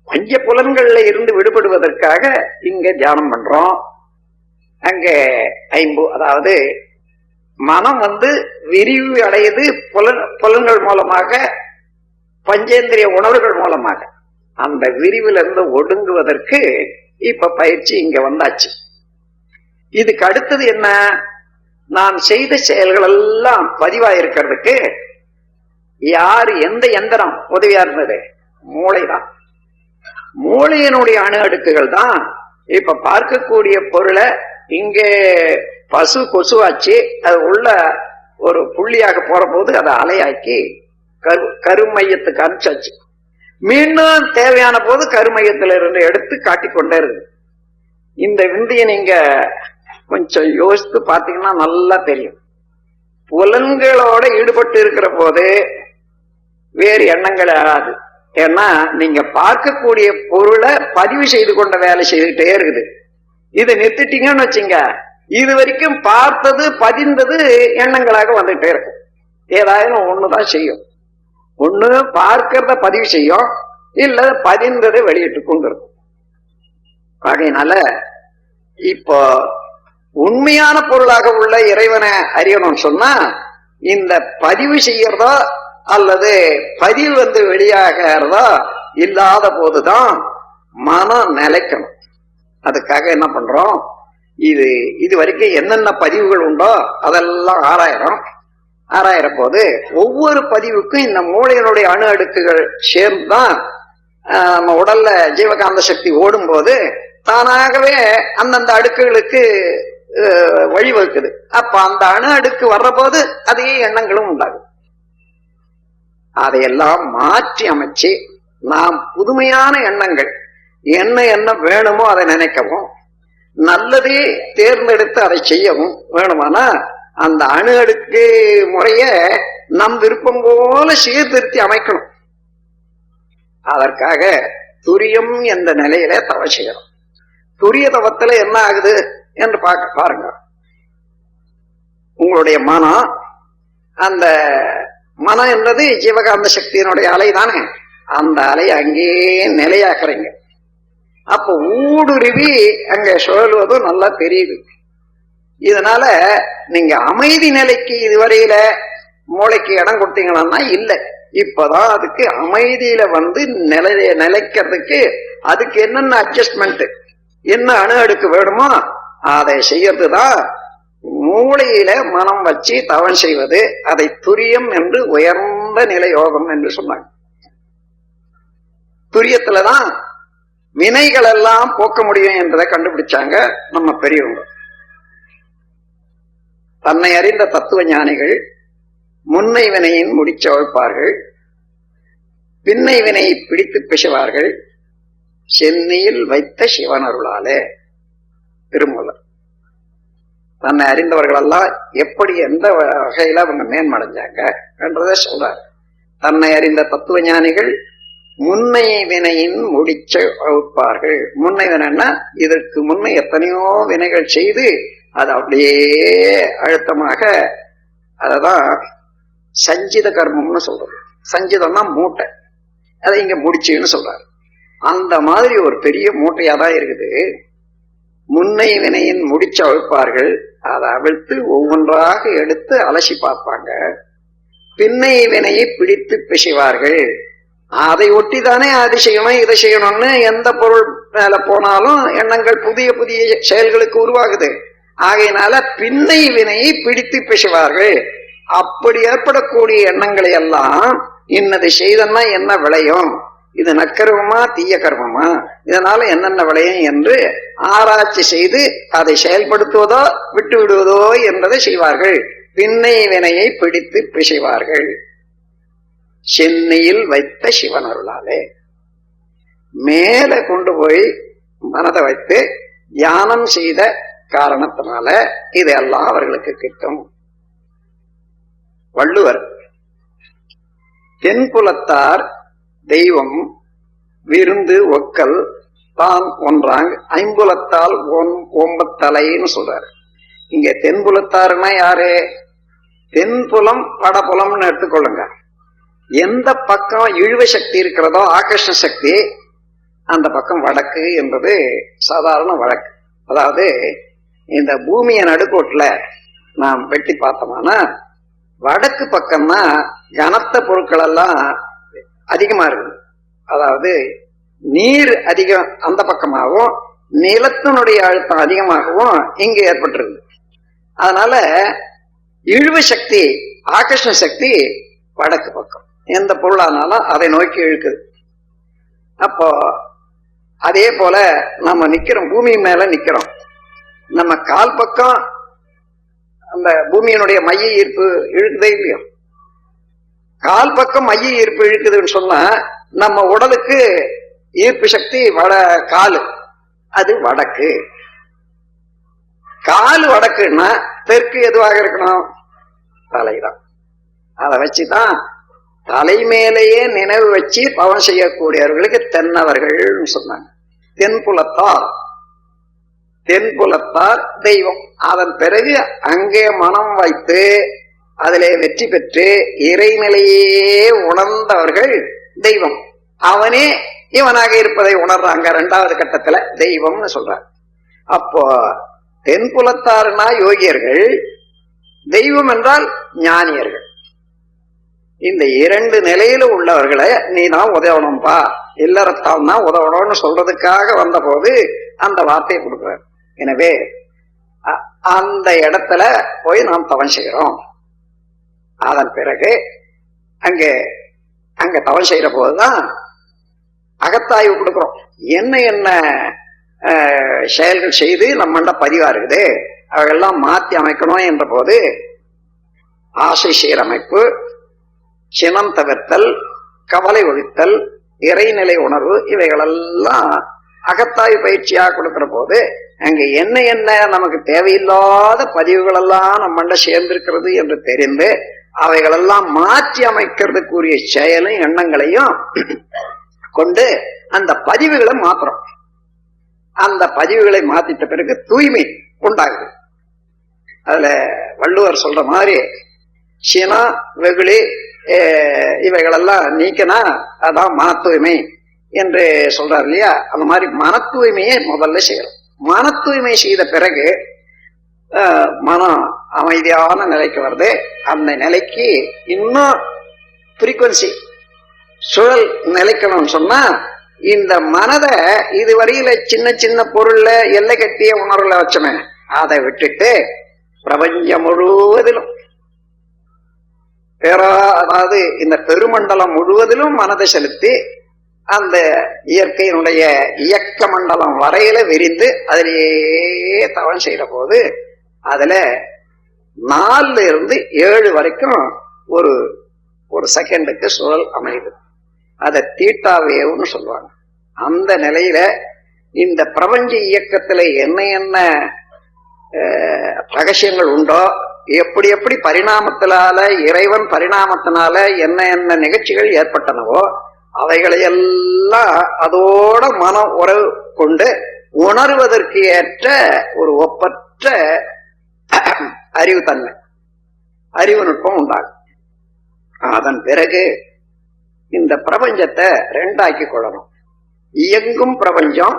பஞ்ச புலன்கள்ல இருந்து விடுபடுவதற்காக இங்க தியானம் பண்றோம். அங்கே அதாவது மனம் விரிவு அடையுது புலன்கள் மூலமாக, பஞ்சேந்திரிய உணர்வுகள் மூலமாக. அந்த விரிவிலிருந்து ஒடுங்குவதற்கு இப்ப பயிற்சி இங்க வந்தாச்சு. இதுக்கு அடுத்தது என்ன? நாம் செய்த செயல்கள் எல்லாம் பதிவாயிருக்கிறதுக்கு எந்த எந்திரம் உதவியா இருந்தது? மூளைதான். மூளையினுடைய அணு அடுக்குகள் தான் இப்ப பார்க்கக்கூடிய பொருளை இங்கே பசு கொசுவாச்சு அது உள்ள ஒரு புள்ளியாக போற போது அதை அலையாக்கி கருமையத்துக்கு அனுப்பிச்சாச்சு. மீண்டும் தேவையான போது கருமையத்துல இருந்து எடுத்து காட்டிக்கொண்டே இருக்கு. இந்த விந்தியை நீங்க கொஞ்சம் யோசித்து பார்த்தீங்கன்னா நல்லா தெரியும். புலன்களோட ஈடுபட்டு இருக்கிற போது வேறு எண்ணங்கள் ஆகாது. ஏன்னா நீங்க பார்க்கக்கூடிய பொருளை பதிவு செய்து கொண்ட வேலை செய்துகிட்டே இருக்குது. இது நிறுத்திட்டீங்கன்னு வச்சுங்க, இது வரைக்கும் பார்த்தது பதிந்தது எண்ணங்களாக வந்துகிட்டே இருக்கும். ஏதாவது ஒண்ணுதான் செய்யும். ஒண்ணு பார்க்கிறத பதிவு செய்யும், இல்ல பதிந்ததை வெளியிட்டு கொண்டு இருக்கும். ஆகையினால இப்போ உண்மையான பொருளாக உள்ள இறைவனை அறியணும்னு சொன்னா இந்த பதிவு செய்யறதோ அல்லது பதிவு வெளியாகிறதோ இல்லாத போதுதான் மனம் நிலைக்கணும். அதுக்காக என்ன பண்றோம்? இது வரைக்கும் என்னென்ன பதிவுகள் உண்டோ அதெல்லாம் ஆராயிற போது ஒவ்வொரு பதிவுக்கும் இந்த மூளையினுடைய அணு அடுக்குகள் சேர்ந்துதான் நம்ம உடல்ல ஜீவகாந்த சக்தி ஓடும் போது தானாகவே அந்தந்த அடுக்குகளுக்கு வழிவகுக்குது. அப்ப அந்த அணு அடுக்கு வர்ற போது அதே எண்ணங்களும் உண்டாகும். அதையெல்லாம் மாற்றி அமைச்சு நாம் புதுமையான எண்ணங்கள் என்ன வேணுமோ அதை நினைக்கவும், நல்லதே தேர்ந்தெடுத்து அதை செய்யவும் வேணுமானா அந்த அணு அடுக்கு முறைய நம் விருப்பம் போல சீர்திருத்தி அமைக்கணும். அதற்காக துரியம் என்ற நிலையில தவ செய்யணும். துரிய தவத்துல என்ன ஆகுது என்று பாருங்க. உங்களுடைய மனம், அந்த மனம் என்பது ஜீவகாந்த சக்தியினுடைய அலை தானே, அந்த அலை அங்கேயே நிலையாக்குறீங்க. அப்ப ஊடுருவி அங்க சுழல்வதும் நல்லா தெரியுது. இதனால நீங்க அமைதி நிலைக்கு இதுவரையில மூளைக்கு இடம் கொடுத்தீங்கன்னா இல்லை. இப்பதான் அதுக்கு அமைதியில நிலைக்கிறதுக்கு அதுக்கு என்னென்ன அட்ஜஸ்ட்மெண்ட், என்ன அணு அடுக்கு வேணுமோ அதை செய்யறதுதான் மூளையில மனம் வச்சு தவம் செய்வது. அதை துரியம் என்று உயர்ந்த நிலை யோகம் என்று சொன்னாங்க. துரியத்துலதான் வினைகள் எல்லாம் போக்க முடியும் என்றதை கண்டுபிடிச்சாங்க நம்ம பெரியவங்க. தன்னை அறிந்த தத்துவ ஞானிகள் முன்னை வினையின் முடிச்ச வைப்பார்கள், பின்னை வினையை பிடித்து பிசைவார்கள், சென்னியில் வைத்த சிவனருளாலே. திருமூலர். தன்னை அறிந்தவர்கள் எல்லாம் எப்படி எந்த வகையில அவங்க மேன்மடைஞ்சாங்க என்றதை சொல்றார். தன்னை அறிந்த தத்துவ ஞானிகள் முன்னை வினையின் முடிச்ச வகுப்பார்கள். முன்னை வினைன்னா இதற்கு முன்னை எத்தனையோ வினைகள் செய்து அது அப்படியே அழுத்தமாக, அததான் சஞ்சித கர்மம்னு சொல்றது. சஞ்சிதம்னா மூட்டை, அதை இங்க முடிச்சுன்னு சொல்றாரு. அந்த மாதிரி ஒரு பெரிய மூட்டையாதான் இருக்குது. முன்னை வினையின் முடிச்ச அவிழ்ப்பார்கள், அதை அவிழ்த்து ஒவ்வொன்றாக எடுத்து அலசி பார்ப்பாங்க. பின்னை வினையை பிடித்து பிசைவார்கள். அதை ஒட்டிதானே அது செய்யணும் இதை செய்யணும்னு எந்த பொருள் மேல போனாலும் எண்ணங்கள் புதிய புதிய செயல்களுக்கு உருவாகுது. ஆகையினால பின்னை வினையை பிடித்து பிசைவார்கள். அப்படி ஏற்படக்கூடிய எண்ணங்களை எல்லாம் இன்னது செய்தன்னா என்ன விளையும், இது நற்கர்மமா தீய கர்மமா, இதனால என்னென்ன விளையும் என்று ஆராய்ச்சி செய்து அதை செயல்படுத்துவதோ விட்டு விடுவதோ என்பதை செய்வார்கள். பின்னை வினையை பிடித்து பிசைவார்கள். சென்னையில் வைத்த சிவன் அருளாலே மேல கொண்டு போய் மனதை வைத்து தியானம் செய்த காரணத்தினால இதெல்லாம் அவர்களுக்கு கிட்டும். வள்ளுவர் தென்புலத்தார் தெய்வம் விருந்து ஒக்கல் தான் ஒன்றாங்க ஐம்புலத்தால் ஓம்பத்தலைன்னு சொல்றாரு. இங்க தென்புலத்தாருன்னா யாரு? தென்புலம் வடபுலம்னு எடுத்துக்கொள்ளுங்க. எந்த பக்கம் இழுவ சக்தி இருக்கிறதோ ஆகர்ஷண சக்தி அந்த பக்கம் வடக்கு என்பது சாதாரண வழக்கு. அதாவது இந்த பூமியை நடுக்கோட்டுல நாம் வெட்டி பார்த்தோம்னா வடக்கு பக்கம்னா கனத்த பொருட்கள் எல்லாம் அதிகமா இருக்குது. அதாவது நீர் அதிகம் அந்த பக்கமாகவும் நிலத்தினுடைய அழுத்தம் அதிகமாகவும் இங்க ஏற்பட்டிருக்கு. அதனால இழுவ சக்தி ஆகர்ஷண சக்தி வடக்கு பக்கம் எந்த பொருளானாலும் அதை நோக்கி இழுக்குது. அப்போ அதே போல நம்ம நிக்கிறோம், பூமி மேல நிக்கிறோம். நம்ம கால் பக்கம் அந்த பூமியினுடைய மைய ஈர்ப்பு இழுக்குதே இல்லையோ? கால் பக்கம் மைய ஈர்ப்பு இழுக்குதுன்னு சொன்னா நம்ம உடலுக்கு ஈர்ப்பு சக்தி காலு அது வடக்கு. காலு வடக்குன்னா தெற்கு எதுவாக இருக்கணும்? தலைதான். அதை வச்சுதான் தலைமேலேயே நினைவு வச்சு பவன் செய்யக்கூடியவர்களுக்கு தென்னவர்கள் சொன்னாங்க. தென்புலத்தார் தெய்வம். அதன் பிறகு அங்கே மனம் வைத்து அதிலே வெற்றி பெற்று இறைநிலையே உணர்ந்தவர்கள் தெய்வம். அவனே இவனாக இருப்பதை உணர்றாங்க. இரண்டாவது கட்டத்துல தெய்வம்னு சொல்றாங்க. அப்போ தென்புலத்தாருனா யோகியர்கள், தெய்வம் என்றால் ஞானியர்கள். இந்த இரண்டு நிலையில உள்ளவர்களை நீ தான் உதவணும்பா, இல்லறத்தான் தான் உதவணும்னு சொல்றதுக்காக வந்த போது அந்த வார்த்தையை கொடுக்கிறார். எனவே அந்த இடத்துல போய் நாம் தவம் செய்கிறோம். அதன் பிறகு அங்க தவம் செய்யற போதுதான் அகத்தாய்வு கொடுக்கிறோம். என்ன என்ன செயல்கள் செய்து நம்மண்ட பதிவா இருக்குது அவையெல்லாம் மாற்றி அமைக்கணும் என்ற போது ஆசை சீரமைப்பு, சினம் தவிர்த்தல், கவலை ஒழித்தல், இறைநிலை உணர்வு இவைகளெல்லாம் அகத்தாய்வு பயிற்சியாக கொடுக்கிற போது அங்க என்ன என்ன நமக்கு தேவையில்லாத பதிவுகள் எல்லாம் நம்மண்ட சேர்ந்திருக்கிறது என்று தெரிந்து அவைகளெல்லாம் மாற்றி அமைக்கிறதுக்குரிய செயலும் எண்ணங்களையும் கொண்டு அந்த பதிவுகளை மாத்துறோம். அந்த பதிவுகளை மாத்திட்ட பிறகு தூய்மை உண்டாகுது. அதுல வள்ளுவர் சொல்ற மாதிரி சினா வெகுளி இவைகளெல்லாம் நீக்கினா அதான் மன தூய்மை என்று சொல்றாரு இல்லையா? அந்த மாதிரி மன தூய்மையை முதல்ல செய்யறோம். மன தூய்மை செய்த பிறகு மனம் அமைதியான நிலைக்கு வருது. அந்த நிலைக்கு இன்னும் ஃப்ரீக்வன்சி சுழல் நிலைக்கணும்னு சொன்னா இந்த மனதை இதுவரையில சின்ன சின்ன பொருள்ல எல்லை கட்டிய உணர்வுல வச்சோமே அதை விட்டுட்டு பிரபஞ்சம் முழுவதிலும் அதாவது இந்த பெருமண்டலம் முழுவதிலும் மனதை செலுத்தி அந்த இயற்கையினுடைய இயக்க மண்டலம் வரையில விரிந்து அதிலேயே தவம் செய்யற போது அதுல 4 இருந்து 7 வரைக்கும் ஒரு செகண்டுக்கு சுழல் அமையுது. அதை தீட்டா வேவ்னு சொல்லுவாங்க. அந்த நிலையில இந்த பிரபஞ்ச இயக்கத்துல என்ன என்ன ரகசியங்கள் உண்டோ, எப்படி எப்படி பரிணாமத்தினால இறைவன் பரிணாமத்தினால என்ன என்ன நிகழ்ச்சிகள் ஏற்பட்டனவோ அவைகளையெல்லாம் அதோட மனம் உறவு கொண்டு உணர்வதற்கு ஏற்ற ஒரு ஒப்பற்ற அறிவு நுட்பம் உண்டாகும். அதன் பிறகு இந்த பிரபஞ்சத்தை ரெண்டாக்கி கொள்ளணும். இயங்கும் பிரபஞ்சம்,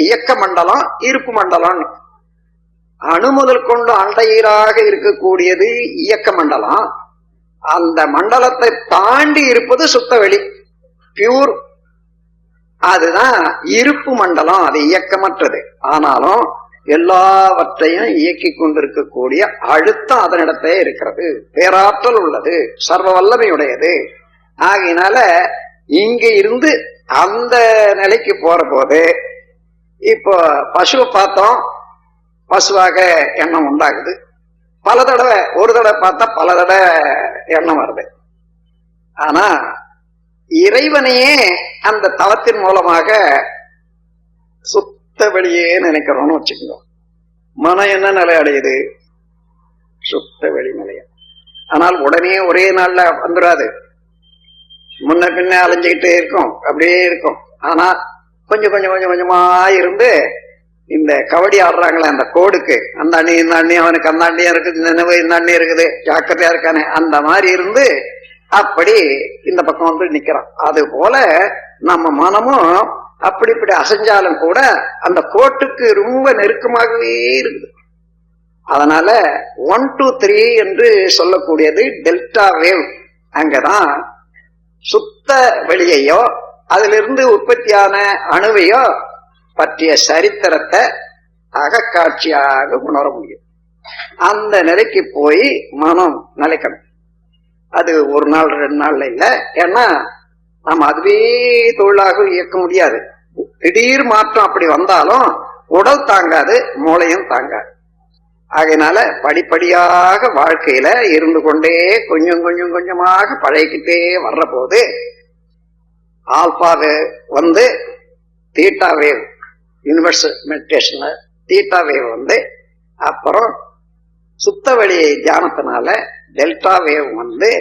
இயக்க மண்டலம், இருப்பு மண்டலம். அணு முதல் கொண்டு அண்டையீராக இருக்கக்கூடியது இயக்க மண்டலம். அந்த மண்டலத்தை தாண்டி இருப்பது சுத்த வெளி, பியூர். அதுதான் இருப்பு மண்டலம். அது இயக்கமற்றது. ஆனாலும் எல்லாவற்றையும் இயக்கி கொண்டிருக்கக்கூடிய அழுத்தம் அதனிடத்தே இருக்கிறது. பேராற்றல் உள்ளது, சர்வ வல்லமையுடையது. ஆகையினால இங்க இருந்து அந்த நிலைக்கு போற போது இப்போ பசுவை பார்த்தோம், பசுவாக எண்ணம் உண்டாகுது. பல தடவை, ஒரு தடவை பார்த்தா பல தடவை எண்ணம் வருது. ஆனா இறைவனையே அந்த தவத்தின் மூலமாக சுத்த வெளியே நினைக்கிறோம்னு வச்சுக்கோங்க. மனம் என்ன நிலை அடையுது? சுத்த வெளி நிலைய. ஆனால் உடனே ஒரே நாள்ல வந்துடாது. முன்ன பின்ன அலைஞ்சுக்கிட்டே இருக்கும், அப்படியே இருக்கும். ஆனா கொஞ்சம் கொஞ்சம் கொஞ்சம் கொஞ்சமா இருந்து இந்த கபடி ஆடுறாங்களே அந்த கோடுக்கு, அந்த அண்ணி இந்த அண்ணி, அவனுக்கு அந்த அண்ணியா இருக்குது, நினைவு இந்த அண்ணி இருக்குது, ஜாக்கிரதையா இருக்கானே, அந்த மாதிரி இருந்து அப்படி இந்த பக்கம் வந்து நிக்கிறான். அது போல நம்ம மனமும் அப்படி இப்படி அசைஞ்சாலும் கூட அந்த கோட்டுக்கு ரொம்ப நெருக்கமாகவே இருக்குது. அதனால 1 2 3 என்று சொல்லக்கூடியது டெல்டா வேவ். அங்கதான் சுத்த வெளியையோ அதிலிருந்து உற்பத்தியான அணுவையோ பற்றிய சரித்திரத்தை அகக்காட்சியாக உணர முடியும். அந்த நிலைக்கு போய் மனம் நிலைக்கணும். அது ஒரு நாள் 2 நாள்ல இல்ல. ஏன்னா நம்ம அதுவே தொழிலாக இயக்க முடியாது. திடீர் மாற்றம் அப்படி வந்தாலும் உடல் தாங்காது, மூளையும் தாங்காது. ஆகையினால படிப்படியாக வாழ்க்கையில இருந்து கொண்டே கொஞ்சம் கொஞ்சம் கொஞ்சமாக பழகிக்கிட்டே வர்ற போது ஆல்பாவே வந்து தீட்டா வேவ், யூனிவர்சல் மெடிடேஷன்ல தீட்டா வேவ் வந்து, அப்புறம் சுத்த வெளி தியானத்தினால டெல்டா வேவ் வந்து,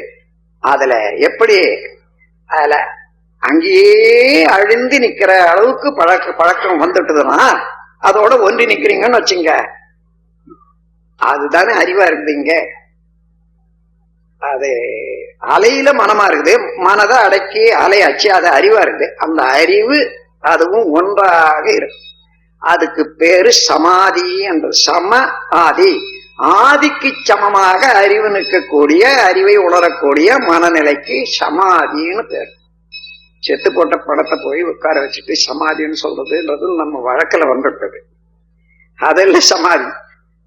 அதுல எப்படி அதுல அங்கேயே அழிந்து நிக்கிற அளவுக்கு பழக்கம் வந்துட்டுதுன்னா அதோட ஒன்றி நிக்கிறீங்கன்னு வச்சுங்க. அதுதானே அறிவா இருக்குதுங்க. அது அலையில மனமா இருக்குது, மனதை அடக்கி அலையாச்சு, அது அறிவா இருக்குது. அந்த அறிவு அதுவும் ஒன்றாக இருக்கு. அதுக்கு பேரு சமாதி என்று. சம ஆதி, ஆதிக்கு சமமாக அறிவு நிற்கக்கூடிய, அறிவை உணரக்கூடிய மனநிலைக்கு சமாதின்னு பேர். செத்து போட்ட படத்தை போய் உட்கார வச்சுட்டு சமாதின்னு சொல்றதுன்றது நம்ம வழக்கில் வந்துட்டது. அதெல்லாம் சமாதி.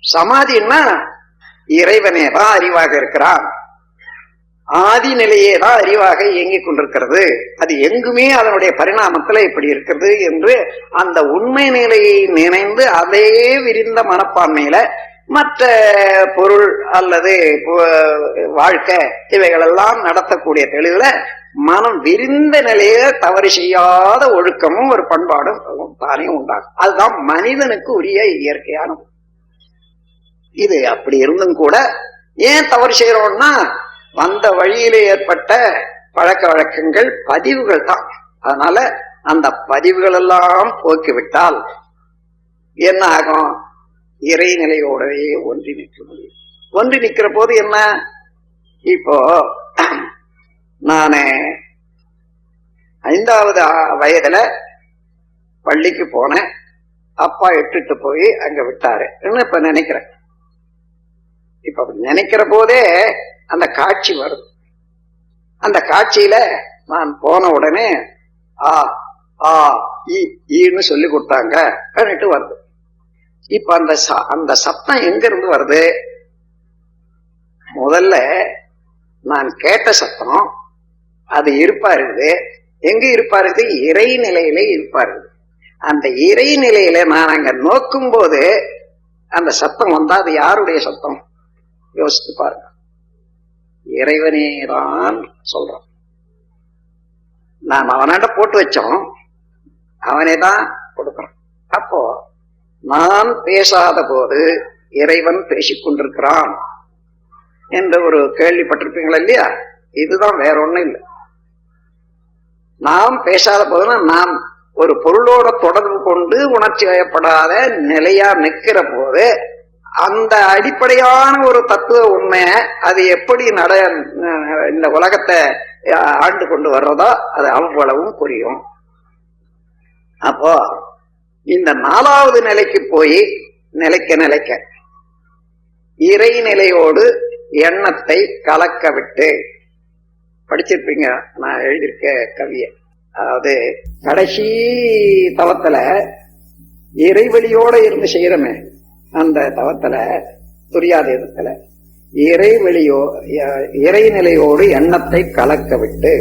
சமாதின்னா இறைவனே தான் அறிவாக இருக்கிறான், ஆதி நிலையே தான் அறிவாக இயங்கிக் கொண்டிருக்கிறது. அது எங்குமே அதனுடைய பரிணாமத்துல இப்படி இருக்கிறது என்று அந்த உண்மை நிலையை நினைந்து அதே விரிந்த மனப்பான்மையில மற்ற பொருள் அல்லது வாழ்க்கை இவைகளெல்லாம் நடத்தக்கூடிய தெளிவுல மனம் விரிந்த நிலையில தவறு செய்யாத ஒழுக்கமும் ஒரு பண்பாடும் தானே உண்டாகும். அதுதான் மனிதனுக்கு உரிய இயற்கையானது. இது அப்படி இருந்தும் கூட ஏன் தவறு செய்யறோம்னா வந்த வழியில ஏற்பட்ட பழக்க வழக்கங்கள், பதிவுகள் தான். அதனால அந்த பதிவுகள் எல்லாம் போக்கிவிட்டால் என்ன ஆகும்? இறைநிலையோடவே ஒன்றி நிற்க முடியும். ஒன்றி நிற்கிற போது என்ன? இப்போ நானு 5வது வயதுல பள்ளிக்கு போனேன். அப்பா இட்டுட்டு போய் அங்க விட்டாரு இப்ப நினைக்கிறேன். இப்ப அப்படி நினைக்கிற போதே அந்த காட்சி வருது. அந்த காட்சியில நான் போன உடனே ஆ ஆ ஈன்னு சொல்லி கொடுத்தாங்க வருது. இப்ப அந்த சத்தம் எங்க இருந்து வருது? முதல்ல நான் கேட்ட சத்தம் அது இருப்பா இருக்குது. எங்க இருப்பா இருக்குது? இறைநிலையில இருப்பா இருக்குது. அந்த இறைநிலையில நான் அங்க நோக்கும் போது அந்த சத்தம் வந்தா அது யாருடைய சத்தம்? யோசித்து பாருங்க. இறைவனே தான் சொல்றான். நாம் அவனாண்ட போட்டு வச்சோம், அவனே தான் கொடுக்கிறான். அப்போ நான் பேசாத போது இறைவன் பேசிக் கொண்டிருக்கிறான் என்ற ஒரு கேள்விப்பட்டிருப்பீங்களா இல்லையா? இதுதான், வேற ஒண்ணும் இல்லை. நாம் பேசாத போதுனா நாம் ஒரு பொருளோட தொடர்பு கொண்டு உணர்ச்சி வயப்படாத நிலையா நிற்கிற போது அந்த அடிப்படையான ஒரு தத்துவ உண்மை அது எப்படி இந்த உலகத்தை ஆண்டு கொண்டு வர்றதோ அது அவ்வளவும் புரியும். அப்போ இந்த 4வது நிலைக்கு போய் நிலைக்க இறைநிலையோடு எண்ணத்தை கலக்க விட்டு, படிச்சிருப்பீங்க நான் எழுதியிருக்க கவியை. அதாவது கடைசி தவத்துல இறைவெளியோட இருந்து செய்யறமே, அந்த தவத்துல துரியாதேதத்துல இறைநிலையோடு எண்ணத்தை கலக்க விட்டு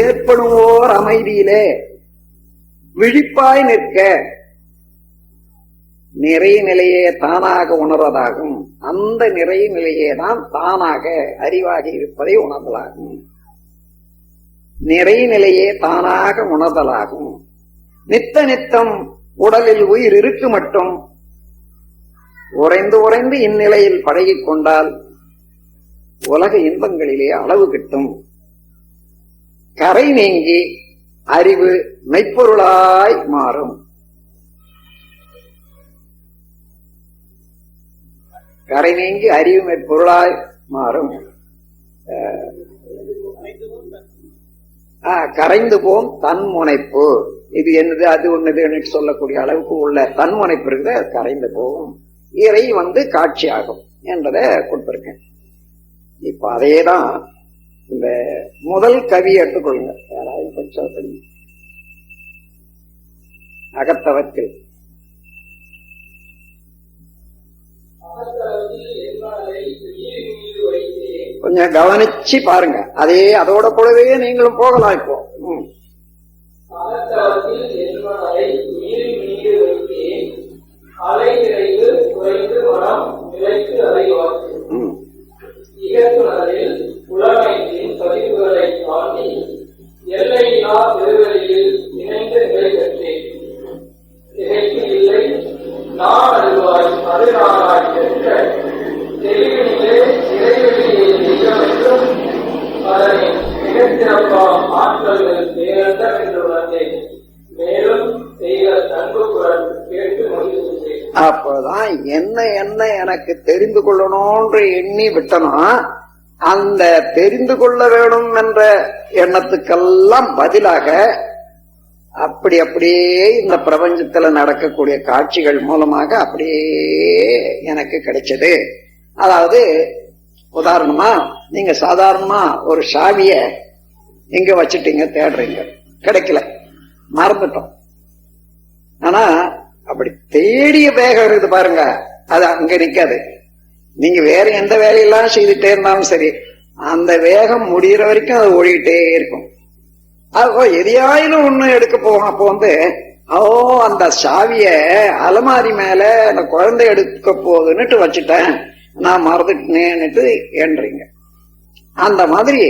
ஏற்படுவோர் அமைதியிலே விழிப்பாய் நிற்க நிறை நிலையே தானாக உணர்வதாகும். அந்த நிறை நிலையே தான் தானாக அறிவாகி இருப்பதை உணர்தலாகும். நிறை நிலையே தானாக உணர்தலாகும். நித்த நித்தம் உடலில் உயிர் இருக்கு மட்டும் உறைந்து உறைந்து இந்நிலையில் பழகிக் கொண்டால் உலக இன்பங்களிலே அளவு கிட்டும். கரை நீங்கி அறிவு மெய்ப்பொருளாய் மாறும். கரை நீங்கி அறிவு மெய்ப்பொருளாய் மாறும். கரைந்து போம் தன்முனைப்பு. இது என்னது அது ஒன்னது சொல்லக்கூடிய அளவுக்கு உள்ள தன்முனைப்பு இருக்குது. அது கரைந்து போகும். இறை காட்சியாகும் என்றதை கொடுத்திருக்கேன். இப்ப அதேதான் இந்த முதல் கவி எடுத்துக்கொள்ளுங்க. யாராவது கொஞ்சம் தெரியும். அகத்தவத்தில் கொஞ்சம் கவனிச்சு பாருங்க. அதோட கூடவே நீங்களும் போகலாம். இப்போ அப்பதான் என்ன என்ன எனக்கு தெரிந்து கொள்ளணும்ன்ற எண்ணி விட்டனும். அந்த தெரிந்து கொள்ள வேணும் என்ற எண்ணத்துக்கெல்லாம் பதிலாக அப்படியே இந்த பிரபஞ்சத்துல நடக்கக்கூடிய காட்சிகள் மூலமாக அப்படியே எனக்கு கிடைச்சது. அதாவது உதாரணமா நீங்க சாதாரணமா ஒரு சாவிய எங்க வச்சுட்டீங்க, தேடுறீங்க, கிடைக்கல, மறந்துட்டோம். ஆனா அப்படி தேடிய வேகம் இருக்குது பாருங்க, அது அங்க நிக்காது. நீங்க வேற எந்த வேலையெல்லாம் செய்துட்டே இருந்தாலும் சரி, அந்த வேகம் முடிகிற வரைக்கும் அது ஓடிக்கிட்டே இருக்கும். அப்போ எதையாயிலும் ஒண்ணு எடுக்க போவோம். அப்போ அந்த சாவிய அலமாரி மேல அந்த குழந்தை எடுக்க போகுதுன்னுட்டு வச்சுட்டேன், நான் மறந்துட்டேன்னுட்டு ஏன்றீங்க. அந்த மாதிரி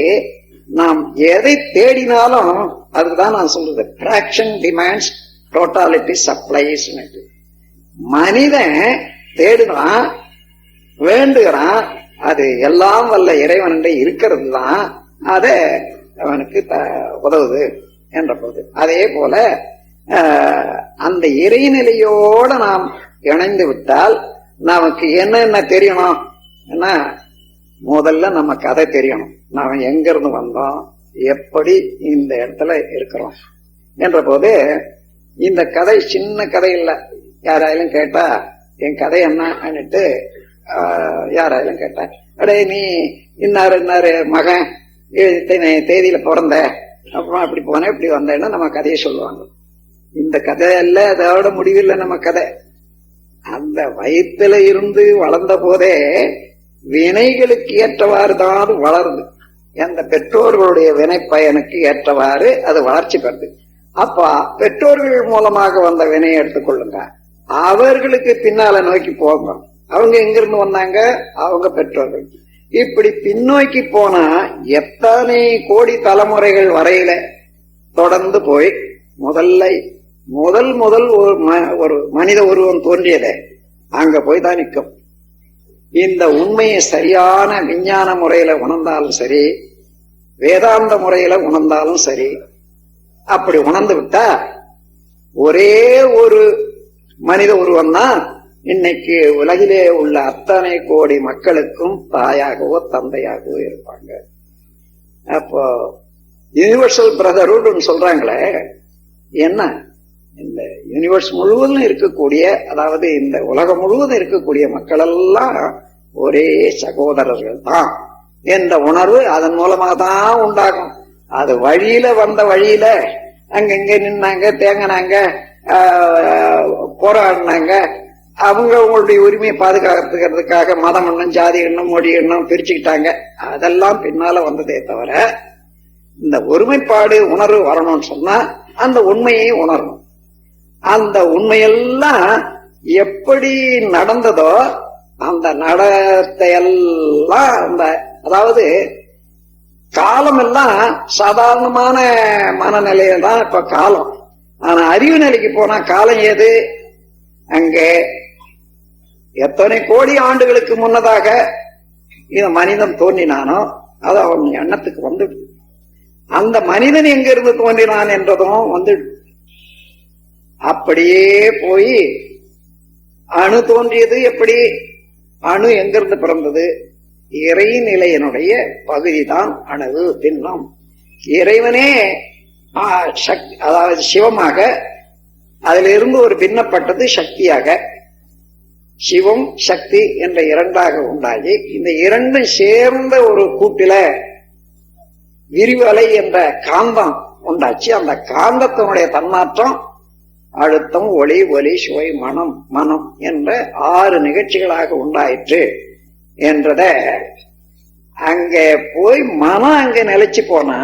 நாம் எதை தேடினாலும் அதுதான் நான் சொல்றது, ஃபிராக்ஷன் டிமாண்ட்ஸ் டோட்டாலிட்டி சப்ளைஸ். மனிதன் தேடுறான், வேண்டுகிறான், அது எல்லாம் வல்ல இறைவன் இருக்கிறது தான் அத அவனுக்கு உதவுது என்ற போது, அதே போல அந்த இறைநிலையோட நாம் இணைந்து விட்டால் நமக்கு என்ன தெரியணும்? முதல்ல நம்ம கதை தெரியணும். நாம எங்க இருந்து வந்தோம், எப்படி இந்த இடத்துல இருக்கிறோம் என்ற போது, இந்த கதை சின்ன கதை இல்ல. யாராயாலும் கேட்டா என் கதை என்னன்னுட்டு யாராயாலும் கேட்டா, அடே நீ இன்னாரு மகன் இத்தனை தேதியில பிறந்த, அப்புறம் அப்படி போனேன் இப்படி வந்தேன்னா நம்ம கதையை சொல்லுவாங்க. இந்த கதை அல்ல, அதோட முடிவில்லை நம்ம கதை. அந்த வயிற்றுல இருந்து வளர்ந்த போதே வினைகளுக்கு ஏற்றவாறு தான் வளருது. அந்த பெற்றோர்களுடைய வினை பயனுக்கு ஏற்றவாறு அது வளர்ச்சி பெறுது. அப்ப பெற்றோர்கள் மூலமாக வந்த வினையை எடுத்துக்கொள்ளுங்க, அவர்களுக்கு பின்னால நோக்கி போங்க. அவங்க எங்கிருந்து வந்தாங்க? அவங்க பெற்றோர்கள். இப்படி பின்னோக்கி போனா எத்தனை கோடி தலைமுறைகள் வரையில தொடர்ந்து போய் முதல் ஒரு மனித உருவம் தோன்றியதே அங்க போய் தான் நிற்கும். இந்த உண்மையை சரியான விஞ்ஞான முறையில உணர்ந்தாலும் சரி, வேதாந்த முறையில உணர்ந்தாலும் சரி, அப்படி உணர்ந்து விட்டா ஒரே ஒரு மனித உருவம் தான் இன்னைக்கு உலகிலே உள்ள அத்தனை கோடி மக்களுக்கும் தாயாகவோ தந்தையாகவோ இருப்பாங்க. அப்போ யூனிவர்சல் பிரதர்ஹுட் சொல்றாங்களே, என்ன இந்த யூனிவர்ஸ் முழுவதும் இருக்கக்கூடிய, அதாவது இந்த உலகம் முழுவதும் இருக்கக்கூடிய மக்கள் எல்லாம் ஒரே சகோதரர்கள் தான் என்ற உணர்வு அதன் மூலமாக தான் உண்டாகும். அது வந்த வழியில அங்கங்க நின்னாங்க, தேங்கினாங்க, போராடினாங்க. அவங்களுடைய உரிமையை பாதுகாத்துக்கிறதுக்காக மதம் எண்ணம், ஜாதி எண்ணம், மொழி எண்ணம் பிரிச்சுக்கிட்டாங்க. அதெல்லாம் பின்னால வந்ததே தவிர, இந்த ஒருமைப்பாடு உணர்வு வரணும்னு சொன்னா அந்த உண்மையை உணரணும். அந்த உண்மையெல்லாம் எப்படி நடந்ததோ அந்த நடத்தையெல்லாம் அந்த, அதாவது காலம் எல்லாம் சாதாரணமான மனநிலையில தான் இப்ப காலம். ஆனா அறிவு நிலைக்கு போனா காலம் ஏது? அங்கே எத்தனை கோடி ஆண்டுகளுக்கு முன்னதாக இந்த மனிதன் தோன்றினானோ அது அவன் எண்ணத்துக்கு வந்துடு. அந்த மனிதன் எங்க இருந்து தோன்றினான் என்றதும் வந்துடு. அப்படியே போய் அணு தோன்றியது. எப்படி? அணு எங்கிருந்து பிறந்தது? இறைநிலையினுடைய பகுதி தான் அணு, பின்னம். இறைவனே அதாவது சிவமாக, அதிலிருந்து ஒரு பின்னப்பட்டது சக்தியாக. சிவம் சக்தி என்ற இரண்டாக உண்டாகி இந்த இரண்டும் சேர்ந்த ஒரு கூட்டில விரிவலை என்ற காந்தம் உண்டாச்சு. அந்த காந்தத்தினுடைய தன்மாற்றம் அழுத்தம், ஒளி, ஒலி, சுவை, மனம், மனம் என்ற 6 நிகழ்ச்சிகளாக உண்டாயிற்று என்றத அங்க போய் மனம் அங்க நிலைச்சு போனா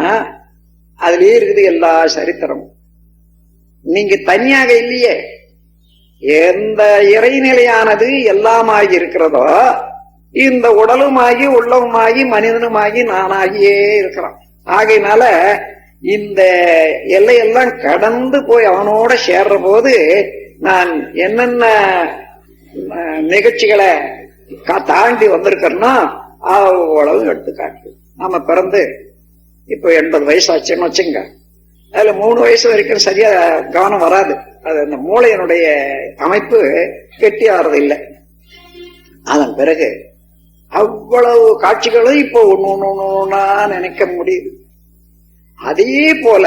அதுலயே இருக்குது எல்லா சரித்திரமும். நீங்க தனியாக இல்லையே. எந்த இறைநிலையானது எல்லாமாகி இருக்கிறதோ இந்த உடலுமாகி உள்ளவுமாகி மனிதனுமாகி நானாகியே இருக்கிறான். ஆகையினால இந்த எல்லையெல்லாம் கடந்து போய் அவனோட சேர்ற போது நான் என்னென்ன நிகழ்ச்சிகளை தாண்டி வந்திருக்கிறேன்னா அவ்வளவு எடுத்துக்காட்டு. நம்ம பிறந்து இப்ப 80 வயசாச்சுன்னு வச்சுங்க. அதுல 3 வயசு வரைக்கும் சரியா கவனம் வராது. அது அந்த மூளையினுடைய அமைப்பு கெட்டி ஆறது இல்லை. அதன் பிறகு அவ்வளவு காட்சிகளும் இப்போ ஒண்ணு நினைக்க முடியுது. அதே போல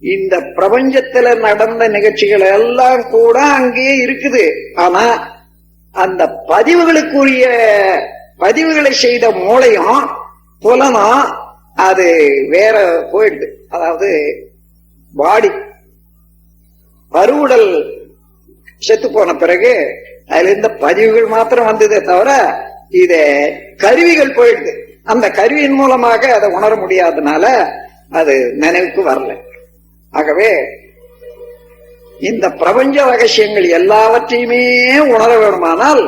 இந்த பிரபஞ்சத்துல நடந்த நிகழ்ச்சிகள் எல்லாம் கூட அங்கேயே இருக்குது. ஆனா அந்த பதிவுகளுக்குரிய பதிவுகளை செய்த மூளையும் புலனும் அது வேற போயிடுது. அதாவது பாடி பருவுடல் செத்து போன பிறகு அதுல இருந்த பதிவுகள் மாத்திரம் வந்ததே தவிர இத கருவிகள் போயிடுது. அந்த கருவியின் மூலமாக அதை உணர முடியாதனால அது நினைவுக்கு வரல. ஆகவே இந்த பிரபஞ்ச ரகசியங்கள் எல்லாவற்றையுமே உணர வேணுமானால்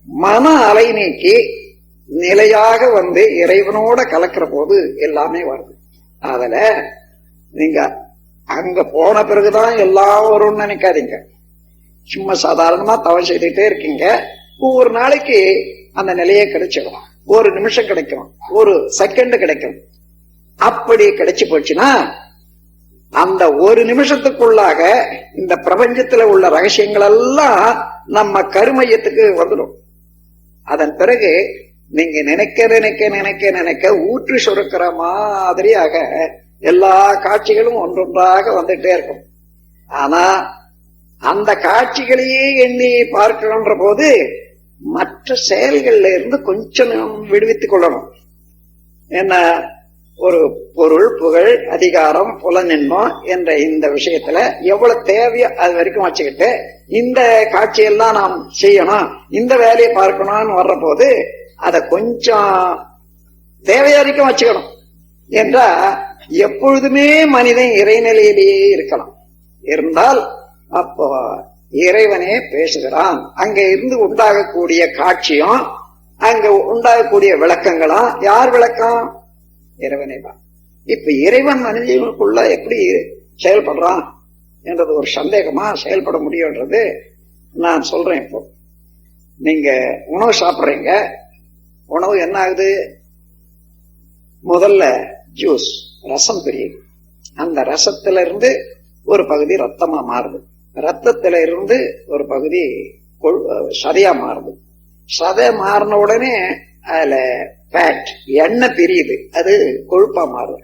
மன அலை நீக்கி நிலையாக வந்து இறைவனோட கலக்கிற போது எல்லாமே வருது. அதுல நீங்க அங்க போன பிறகுதான் எல்லாம் வரும்னு நினைக்காதீங்க. சும்மா சாதாரணமா தவறு செய்துட்டே இருக்கீங்க. ஒவ்வொரு நாளைக்கு அந்த நிலையே கிடைச்சிடும். ஒரு நிமிஷம் கிடைக்கும், ஒரு செகண்ட் கிடைக்கும். அப்படி கிடைச்சு போச்சுன்னா அந்த ஒரு நிமிஷத்துக்குள்ளாக இந்த பிரபஞ்சத்துல உள்ள ரகசியங்கள் எல்லாம் நம்ம கருமையத்துக்கு வந்துடும். அதன் பிறகு நீங்க நினைக்க நினைக்க நினைக்க நினைக்க ஊற்று சுரக்கிற மாதிரியாக எல்லா காட்சிகளும் ஒன்றொன்றாக வந்துட்டே இருக்கும். ஆனா அந்த காட்சிகளையே எண்ணி பார்க்கணுன்ற போது மற்ற செயல்கள்ல இருந்து கொஞ்சம் விடுவித்துக் கொள்ளணும். என்ன, ஒரு பொருள், புகழ், அதிகாரம், புலனின்மம் என்ற இந்த விஷயத்துல எவ்வளவு தேவையோ அது வரைக்கும் வச்சுக்கிட்டு இந்த காட்சியெல்லாம் நாம் செய்யணும், இந்த வேலையை பார்க்கணும்னு வர்ற போது அதை கொஞ்சம் தேவையா வரைக்கும் வச்சுக்கணும். என்றா எப்பொழுதுமே மனிதன் இறைநிலையிலேயே இருக்கலாம். இருந்தால் அப்போ இறைவனே பேசுகிறான். அங்க இருந்து உண்டாகக்கூடிய காட்சியும் அங்க உண்டாகக்கூடிய விளக்கங்களும் யார் விளக்கம்? இறைவனே தான். இப்ப இறைவன் மனிதனுக்குள்ள எப்படி செயல்படுறான் என்றது ஒரு சந்தேகமா செயல்பட முடியும்ன்றது நான் சொல்றேன். இப்போ நீங்க உணவு சாப்பிடுறீங்க. உணவு என்ன ஆகுது? முதல்ல ஜூஸ், ரசம் பிரியுது. அந்த ரசத்துல இருந்து ஒரு பகுதி ரத்தமா மாறுது. ரத்தத்தில இருந்து ஒரு பகுதி சதையா மாறுது. சதை மாறின உடனே அதுல ஃபேட், எண்ணெய் பிரியுது, அது கொழுப்பா மாறுது.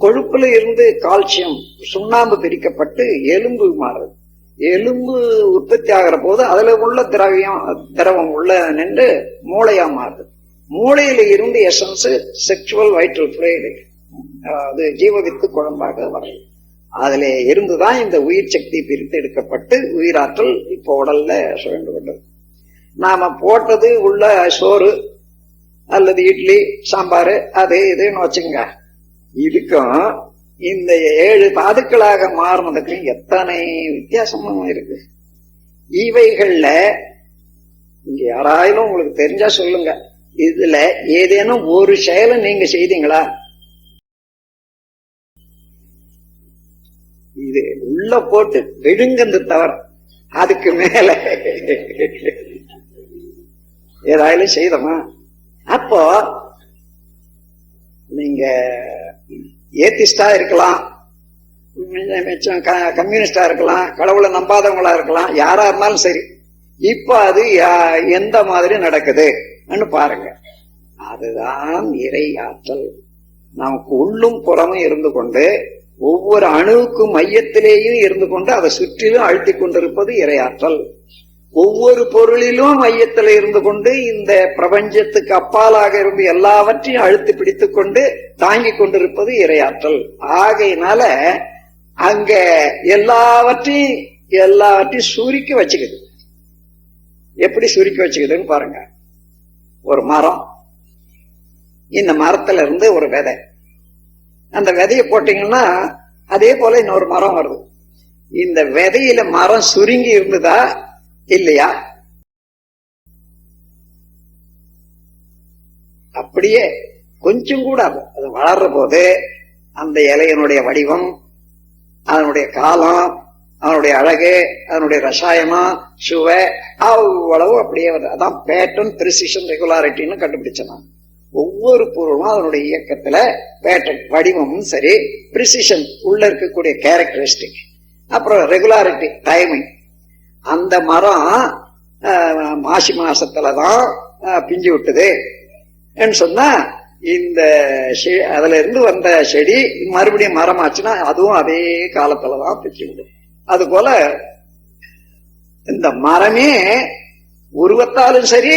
கொழுப்புல இருந்து கால்சியம், சுண்ணாம்பு பிரிக்கப்பட்டு எலும்பு மாறுது. எலும்பு உற்பத்தி ஆகிற போது அதுல உள்ள திரவம் உள்ள நின்று மூளையா மாறுது. மூளையில இருந்து எசன்ஸ், செக்சுவல் வைட்டல் ஃப்ளூயிட், அது ஜீவவித்து குழம்பாக வருது. அதுல இருந்துதான் இந்த உயிர் சக்தி பிரித்து எடுக்கப்பட்டு உயிராற்றல் இப்போ உடல்ல சுழண்டு கொண்டது. நாம போட்டது உள்ள சோறு அல்லது இட்லி, சாம்பார், அது இதுன்னு வச்சுங்க. இதுக்கும் இந்த 7 தாதுக்களாக மாறினதுக்கும் எத்தனை வித்தியாசமும் இருக்கு. இவைகள்ல இங்க யாராயிலும் உங்களுக்கு தெரிஞ்சா சொல்லுங்க, இதுல ஏதேனும் ஒரு செயலை நீங்க செய்தீங்களா? இது உள்ள போட்டு விடுங்கிறது தவிர அதுக்கு மேல ஏதாயாலும் செய்தோமா? அப்போ நீங்க ஏத்திஸ்டா இருக்கலாம், கம்யூனிஸ்டா இருக்கலாம், கடவுளை நம்பாதவங்களா இருக்கலாம், யாரா இருந்தாலும் சரி. இப்ப அது எந்த மாதிரி நடக்குது பாருங்க. அதுதான் இறை ஆற்றல். நமக்கு உள்ளும் புறமும் இருந்து கொண்டு ஒவ்வொரு அணுவுக்கும் மையத்திலேயும் இருந்து கொண்டு அதை சுற்றிலும் அழுத்தி கொண்டிருப்பது இறையாற்றல். ஒவ்வொரு பொருளிலும் மையத்தில் இருந்து கொண்டு இந்த பிரபஞ்சத்துக்கு அப்பாலாக இருந்து எல்லாவற்றையும் அழுத்தி பிடித்துக் கொண்டு தாங்கிக் கொண்டிருப்பது இறையாற்றல். ஆகையினால அங்க எல்லாவற்றையும் சுருக்கி வச்சுக்குது. எப்படி சுருக்கி வச்சுக்குதுன்னு பாருங்க. ஒரு மரம், இந்த மரத்துல இருந்து ஒரு விதை, அந்த விதைய போட்டீங்கன்னா அதே போல இன்னொரு மரம் வருது. இந்த விதையில மரம் சுருங்கி இருந்ததா இல்லையா? அப்படியே கொஞ்சம் கூட அது வளர்ற போது அந்த இலையனுடைய வடிவம், அதனுடைய காலம், அதனுடைய அழகு, அதனுடைய ரசாயனம், சுவை அவ்வளவு அப்படியே வருது. அதான் பேட்டர்ன், பிரிசிஷன், ரெகுலாரிட்டின்னு கண்டுபிடிச்சனா. ஒவ்வொரு பொருளும் அதனுடைய இயக்கத்துல பேட்டர்ன், வடிவமும் சரி, பிரிசிஷன் உள்ள இருக்கக்கூடிய கேரக்டரிஸ்டிக், அப்புறம் ரெகுலாரிட்டி, டைமிங். அந்த மரம் மாசி மாசத்துலதான் பிஞ்சு விட்டுது சொன்னா இந்த அதுல இருந்து வந்த செடி மறுபடியும் மரமாச்சுன்னா அதுவும் அதே காலத்துலதான் பிஞ்சு விடும். அது போல இந்த மரமே உருவத்தாலும் சரி,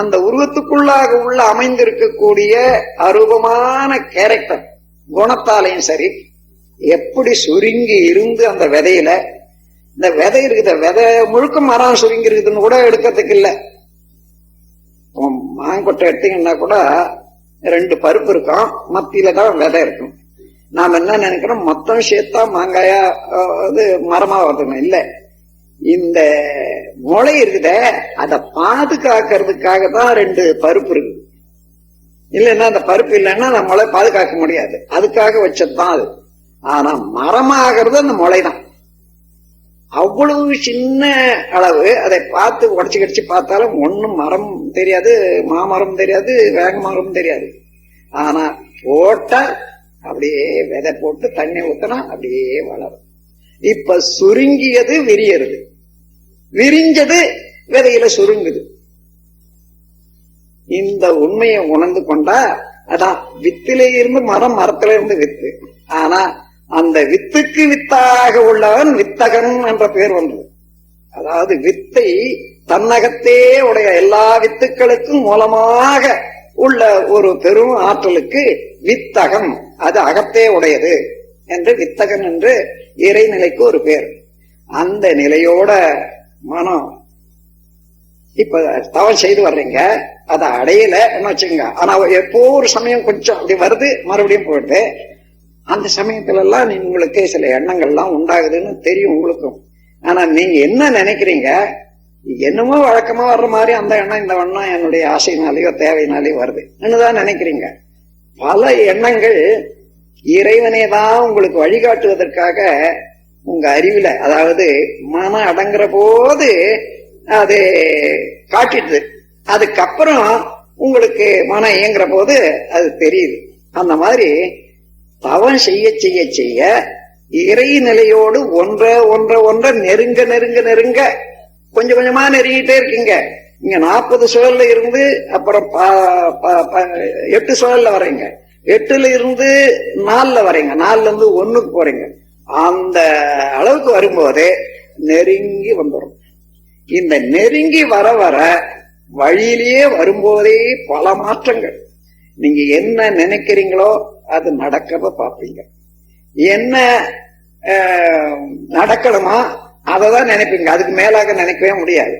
அந்த உருவத்துக்குள்ளாக உள்ள அமைந்திருக்கக்கூடிய அரூபமான கேரக்டர் குணத்தாலையும் சரி, எப்படி சுருங்கி இருந்து அந்த விதையில, இந்த விதை இருக்குது, விதை முழுக்க மரம் சுருங்கி இருக்குதுன்னு கூட எடுக்கிறதுக்கு இல்லை. மாங்கொட்டை எடுத்தீங்கன்னா கூட 2 பருப்பு இருக்கும், மத்தியில தான் விதை இருக்கும். நாம என்ன நினைக்கிறோம், மொத்தம் சேர்த்தா மாங்காயா அது மரமா வருதுன்னு இல்ல. இந்த முளை இருக்குத, அதை பாதுகாக்கிறதுக்காக தான் 2 பருப்பு இருக்கு. இல்லைன்னா அந்த பருப்பு இல்லைன்னா அந்த முளை பாதுகாக்க முடியாது, அதுக்காக வச்சதுதான் அது. ஆனா மரமாகிறது அந்த முளைதான். அவ்வளவு சின்ன அளவு, அதை பார்த்து உடச்சு கடிச்சு பார்த்தாலும் ஒன்னும் மரம் தெரியாது, மாமரம் தெரியாது, வேங்க மரம் தெரியாது. ஆனா போட்டா அப்படியே விதை போட்டு தண்ணி ஊத்தினா அப்படியே வளரும். இப்ப சுருங்கியது விரியறது, விரிஞ்சது விதையில சுருங்குது. இந்த உண்மையை உணர்ந்து கொண்டா அதான் வித்திலே இருந்து மரம், மரத்தில இருந்து வித்து. ஆனா அந்த வித்துக்கு வித்தாக உள்ளவன் வித்தகன் என்ற பெயர் வந்தது. அதாவது வித்தை தன்னகத்தே உடைய எல்லா வித்துக்களுக்கும் மூலமாக உள்ள ஒரு பெரும் ஆற்றலுக்கு வித்தகம், அது அகத்தே உடையது என்று வித்தகன் என்று இறைநிலைக்கு ஒரு பேர். அந்த நிலையோட மனம் இப்ப தவம் செய்து வர்றீங்க, அதை அடையல வச்சுங்க. ஆனா எப்போ ஒரு சமயம் கொஞ்சம் அப்படி வருது, மறுபடியும் போயிட்டு அந்த சமயத்துல எல்லாம் உங்களுக்கு சில எண்ணங்கள்லாம் உண்டாகுதுன்னு தெரியும் உங்களுக்கும். ஆனா நீங்க என்ன நினைக்கிறீங்க, என்னமோ வழக்கமா வர்ற மாதிரி அந்த எண்ணம் இந்த எண்ணம் என்னுடைய ஆசையினாலேயோ தேவையினாலேயோ வருது என்னதான் நினைக்கிறீங்க. பல எண்ணங்கள் இறைவனே தான் உங்களுக்கு வழிகாட்டுவதற்காக உங்க அறிவுல, அதாவது மனம் அடங்குற போது அது காட்டிடுது, அதுக்கப்புறம் உங்களுக்கு மனம் இயங்குற போது அது தெரியுது. அந்த மாதிரி தவம் செய்ய செய்ய செய்ய இறைநிலையோடு ஒன்ற நெருங்க நெருங்க நெருங்க கொஞ்சம் கொஞ்சமா நெருங்கிட்டே இருக்கீங்க. இங்க 40 சுழல்ல இருந்து அப்புறம் 8 சுழல்ல வர்றீங்க, 8ல இருந்து 4ல வர்றீங்க, 4ல இருந்து 1க்கு போறீங்க. அந்த அளவுக்கு வரும்போது நெருங்கி வந்துடும். இந்த நெருங்கி வர வர வழியிலேயே வரும்போதே பல மாற்றங்கள். நீங்க என்ன நினைக்கிறீங்களோ அது நடக்கிறத பார்ப்பீங்க, என்ன நடக்கணுமா அததான் நினைப்பீங்க, அதுக்கு மேலாக நினைக்கவே முடியாது.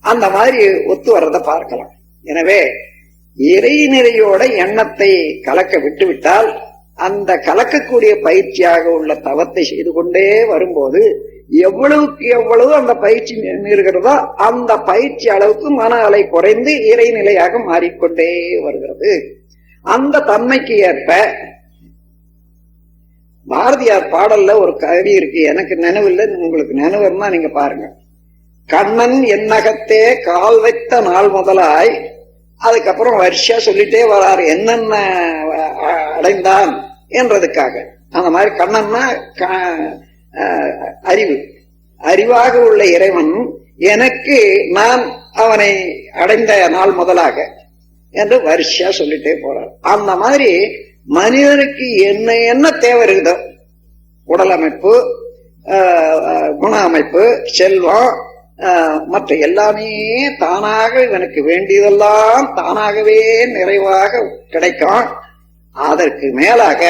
அந்த மாதிரி ஒத்து வர்றத பார்க்கலாம். எனவே இறைநிலையோட எண்ணத்தை கலக்க விட்டுவிட்டால் அந்த கலக்கக்கூடிய பயிற்சியாக உள்ள தவத்தை செய்து கொண்டே வரும்போது எவ்வளவுக்கு எவ்வளவு அந்த பயிற்சி மீறுகிறதோ அந்த பயிற்சி அளவுக்கு மன அலை குறைந்து இறைநிலையாக மாறிக்கொண்டே வருகிறது. அந்த தன்மைக்கு ஏற்ப பாரதியார் பாடல்ல ஒரு கவி இருக்கு, எனக்கு நினைவில்லை, உங்களுக்கு நினைவுன்னா நீங்க பாருங்க. கண்ணன் என்னகத்தே கால் வைத்த நாள் முதலாய், அதுக்கப்புறம் வருஷா சொல்லிட்டே வராரு என்னென்ன அடைந்தான் என்றதுக்காக. அந்த மாதிரி கண்ணன்னா அறிவு, அறிவாக உள்ள இறைவன் எனக்கு நான் அவனை அடைந்த நாள் முதலாக என்று வருஷா சொல்லிட்டே போறார். அந்த மாதிரி மனிதனுக்கு என்ன என்ன தேவை இருக்குதோ, உடல் அமைப்பு, குண அமைப்பு, செல்வம், மற்ற எல்லாமே தானாக இவனுக்கு வேண்டியதெல்லாம் தானாகவே நிறைவாக கிடைக்கும். அதற்கு மேலாக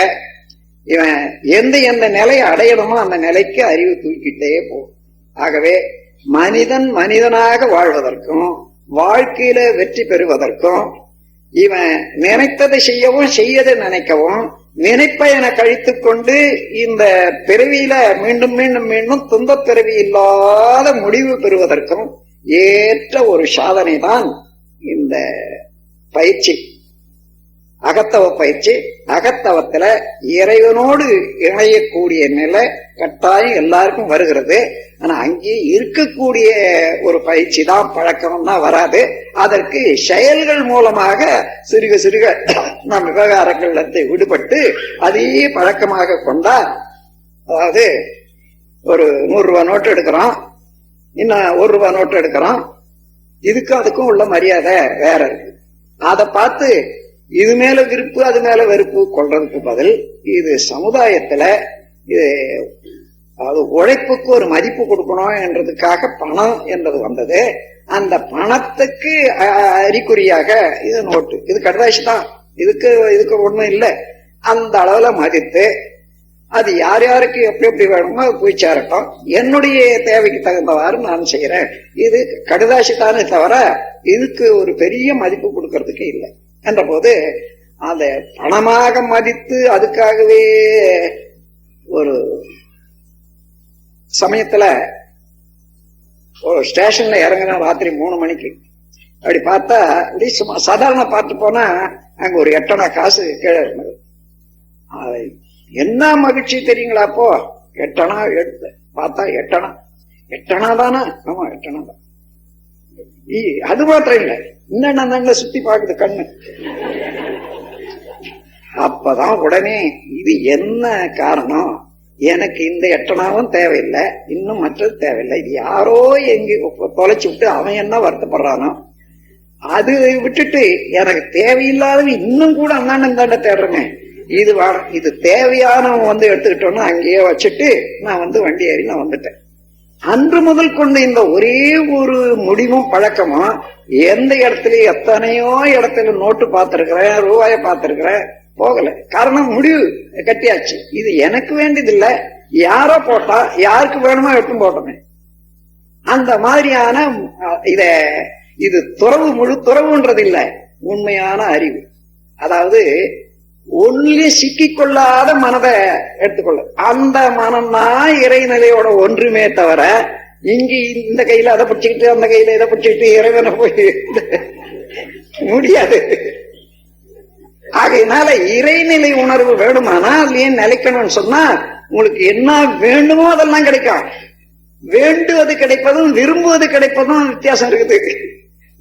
இவன் எந்த எந்த நிலையை அடையணுமோ அந்த நிலைக்கு அறிவு தூக்கிட்டே போகும். ஆகவே மனிதன் மனிதனாக வாழ்வதற்கும் வாழ்க்கையில வெற்றி பெறுவதற்கும் இவன் நினைத்ததை செய்யவும் செய்யதை நினைக்கவும் நினைப்பை என கழித்துக் கொண்டு இந்த பிறவியில மீண்டும் மீண்டும் மீண்டும் துன்பப் பிறவி இல்லாத முடிவு பெறுவதற்கும் ஏற்ற ஒரு சாதனை தான் இந்த பயிற்சி, அகத்தவ பயிற்சி. அகத்தவத்துல இறைவனோடு இணையக்கூடிய நிலை கட்டாயம் எல்லாருக்கும் வருகிறது. ஆனா அங்கே இருக்கக்கூடிய ஒரு பயிற்சி தான் பழக்கம் தான் வராது. அதற்கு செயல்கள் மூலமாக சிறுக சிறுக நம் விவகாரங்களிடத்தை விடுபட்டு அதையே பழக்கமாக கொண்டா, அதாவது ஒரு 100 ரூபாய் நோட்டு எடுக்கிறோம், இன்னும் 1 ரூபாய் நோட்டு எடுக்கிறோம், இதுக்கும் அதுக்கும் உள்ள மரியாதை வேற இருக்கு. அதை பார்த்து இது மேல விருப்பு அது மேல வெறுப்பு கொள்றதுக்கு பதில் இது சமுதாயத்துல இது அது உழைப்புக்கு ஒரு மதிப்பு கொடுக்கணும் என்றதுக்காக பணம் என்றது வந்தது. அந்த பணத்துக்கு அறிகுறியாக இது நோட்டு, இது கடைதாசி தான், இதுக்கு ஒண்ணும் இல்லை. அந்த அளவுல மதித்து அது யார் யாருக்கு எப்படி எப்படி வேணுமோ அது போய் சேரட்டும், என்னுடைய தேவைக்கு தகுந்தவாறு நான் செய்யறேன், இது கடைதாசி தானே தவிர இதுக்கு ஒரு பெரிய மதிப்பு கொடுக்கறதுக்கு இல்லை என்ற போது அதை பணமாக மதித்து அதுக்காகவே ஒரு சமயத்துல ஒரு ஸ்டேஷன்ல இறங்கின ராத்திரி 3 மணிக்கு. அப்படி பார்த்தா அப்படி சும்மா சாதாரண பார்த்து போனா அங்க ஒரு 8 அணா காசு கீழே இருந்தது. என்ன மகிழ்ச்சி தெரியுங்களா? அப்போ 8 அணா எடுத்து பார்த்தா 8 அணா தானே? ஆமா 8 அணா தான். அது மாத்திரம் இல்லை, இன்னும் சுத்தி பாக்குது கண்ணு. அப்பதான் உடனே இது என்ன காரணம், எனக்கு இந்த 8 அணாவும் தேவையில்லை, இன்னும் மற்றது தேவையில்லை, இது யாரோ எங்க தொலைச்சு விட்டு அவன் என்ன வருத்தப்படுறானோ அது விட்டுட்டு எனக்கு தேவையில்லாதவன் இன்னும் கூட அண்ணாண்ட தேடுறேங்க, இது தேவையானவன் வந்து எடுத்துக்கிட்டோன்னு அங்கேயே வச்சுட்டு நான் வண்டி ஏறி நான் வந்துட்டேன். அன்று முதல் கொண்டு இந்த ஒரே ஒரு முடிவும் பழக்கமும் எந்த இடத்துல எத்தனையோ இடத்துல நோட்டு பார்த்திருக்கிறேன், ரூபாய பார்த்திருக்கிறேன், போகல. காரணம் முடிவு கட்டியாச்சு, இது எனக்கு வேண்டியதில்லை, யாரோ போட்டா யாருக்கு வேணுமோ எடுத்து போட்டோமே. அந்த மாதிரியான இது துறவு, முழு துறவுன்றது இல்லை, உண்மையான அறிவு. அதாவது ஒன்லி சிக்கிக்கொள்ளாத மனதை எடுத்துக்கொள்ள, அந்த மனம்தான் இறைநிலையோட ஒன்றுமே தவிர இங்கு இந்த கையில அதை பிடிச்சுக்கிட்டு அந்த கையில இதை பிடிச்சுக்கிட்டு இறைவனை போய் முடியாது. ஆகையினால இறைநிலை உணர்வு வேணுமானா அதுலயே நிலைக்கணும்னு சொன்னா உங்களுக்கு என்ன வேண்டுமோ அதெல்லாம் கிடைக்கும். வேண்டுவது கிடைப்பதும் விரும்புவது கிடைப்பதும் வித்தியாசம் இருக்குது.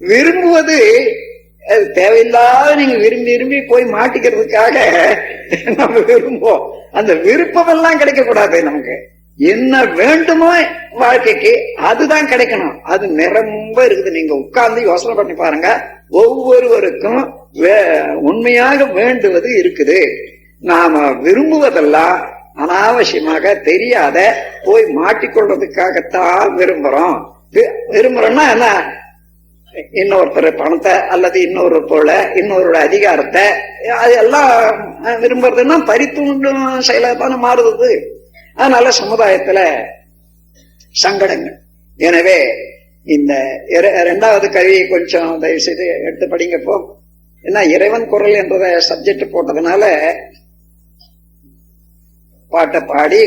விரும்புவது அது தேவையில்லாத நீங்க விரும்பி விரும்பி போய் மாட்டிக்கிறதுக்காக நம்ம விரும்புவோம். அந்த விருப்பமெல்லாம் கிடைக்க கூடாது. நமக்கு என்ன வேண்டுமோ வாழ்க்கைக்கு அதுதான் கிடைக்கணும். அது நிரம்ப இருக்குது. நீங்க உட்கார்ந்து யோசனை பண்ணி பாருங்க, ஒவ்வொருவருக்கும் உண்மையாக வேண்டுவது இருக்குது. நாம விரும்புவதெல்லாம் அனாவசியமாக தெரியாத போய் மாட்டிக்கொள்றதுக்காகத்தான் விரும்புறோம். விரும்புறோம்னா என்ன, இன்னொருத்தர் பணத்தை அல்லது இன்னொரு பொருளை இன்னொரு அதிகாரத்தை அதெல்லாம் விரும்புறதுன்னா பறித்துண்டும் செயலாதான மாறுது. அதனால சமுதாயத்துல சங்கடங்கள். எனவே இந்த 2வது கவியை கொஞ்சம் தயவு செய்து எடுத்து படிங்கப்போ. ஏன்னா இறைவன் குரல் என்றத சப்ஜெக்ட் போட்டதுனால பாட்டை பாடி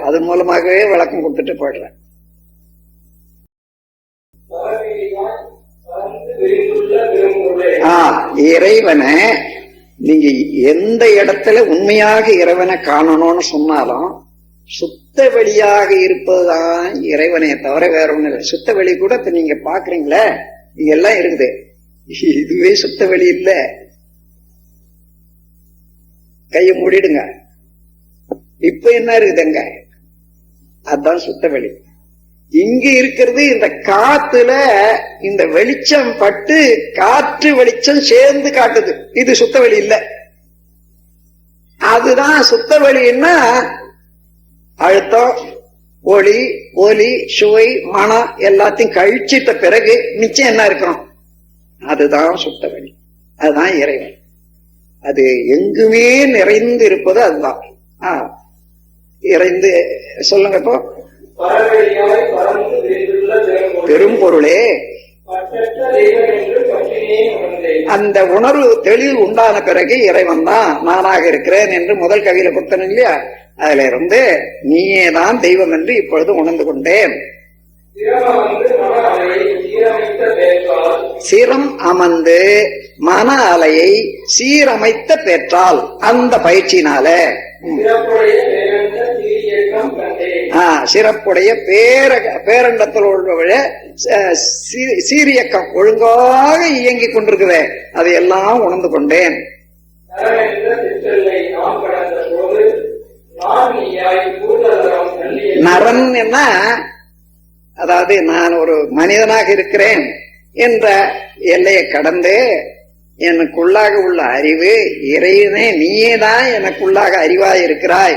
அது மூலமாகவே விளக்கம் கொடுத்துட்டு போயிடுறேன். இறைவனை நீங்க எந்த இடத்துல உண்மையாக இறைவனை காணணும்னு சொன்னாலும் சுத்த வெளியாக இருப்பதுதான் இறைவனை தவிர வேற ஒண்ணு இல்லை. சுத்த வெளி கூட இப்ப நீங்க பாக்குறீங்களே, இதெல்லாம் இருக்குது, இதுவே சுத்த வெளி இல்ல. கைய மூடிடுங்க. இப்ப என்ன இருக்குதுங்க, அதுதான் சுத்த வெளி. இங்க இருக்கிறது இந்த காத்துல இந்த வெளிச்சம் பட்டு காற்று வெளிச்சம் சேர்ந்து காட்டுது, இது சுத்த வெளி இல்ல. அதுதான் சுத்த வெளின்னா அழுத்தம், ஒளி, ஒலி, சுவை, மனம் எல்லாத்தையும் கழிச்சிட்ட பிறகு மிச்சம் என்ன இருக்கணும், அதுதான் சுத்த வெளி, அதுதான் இறைவன். அது எங்குமே நிறைந்து இருப்பது அதுதான். இறைந்து சொல்லுங்க இப்போ. பெரும்பொருளே, அந்த உணர்வு தெளிவு உண்டான பிறகு இறைவன் தான் நானாக இருக்கிறேன் என்று முதல் கவியில கொடுத்தன இல்லையா, அதுல இருந்து நீயே தான் தெய்வம் என்று இப்பொழுது உணர்ந்து கொண்டேன். சிரம் அமர்ந்து மன அலையை சீரமைத்த பெற்றால் அந்த பயிற்சியினால சிறப்புடைய பேரண்டத்தில் உள்ள சீரியக்கம் ஒழுங்காக இயங்கிக் கொண்டிருக்குது, அதையெல்லாம் உணர்ந்து கொண்டேன். நரன் என்ன, அதாவது நான் ஒரு மனிதனாக இருக்கிறேன் என்ற எல்லையை கடந்து எனக்குள்ளாக உள்ள அறிவு இறைவனே நீயே தான் எனக்குள்ளாக அறிவாய் இருக்கிறாய்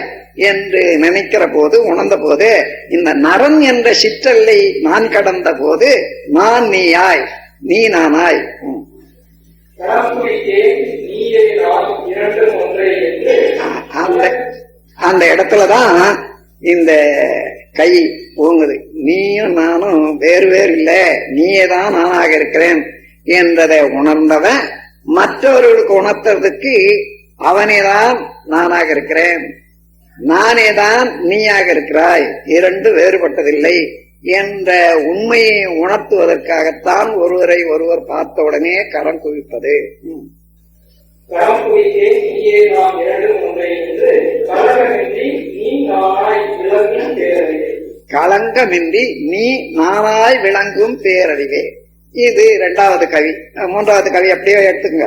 என்று நினைக்கிற போது, உணர்ந்த போது, இந்த நரன் என்ற சிற்றல்லை நான் கடந்த போது நான் நீயாய் நீ நானாய். அந்த இடத்துலதான் இந்த கை ஓங்குது. நீயும் நானும் வேறு வேறு இல்ல, நீயே தான் நானாக இருக்கிறேன் என்றதை உணர்ந்தவன் மற்றவர்களுக்கு உணர்த்துறதுக்கு அவனேதான் நானாக இருக்கிறேன், நானேதான் நீயாக இருக்கிறாய், இரண்டு வேறுபட்டதில்லை என்ற உண்மையை உணர்த்துவதற்காகத்தான் ஒருவரை ஒருவர் பார்த்த உடனே கரம் குவிப்பது. களங்கமின்றி நீ நானாய் விளங்கும் பேரறிவே. இது இரண்டாவது கவி. மூன்றாவது கவி அப்படியே எடுத்துங்க.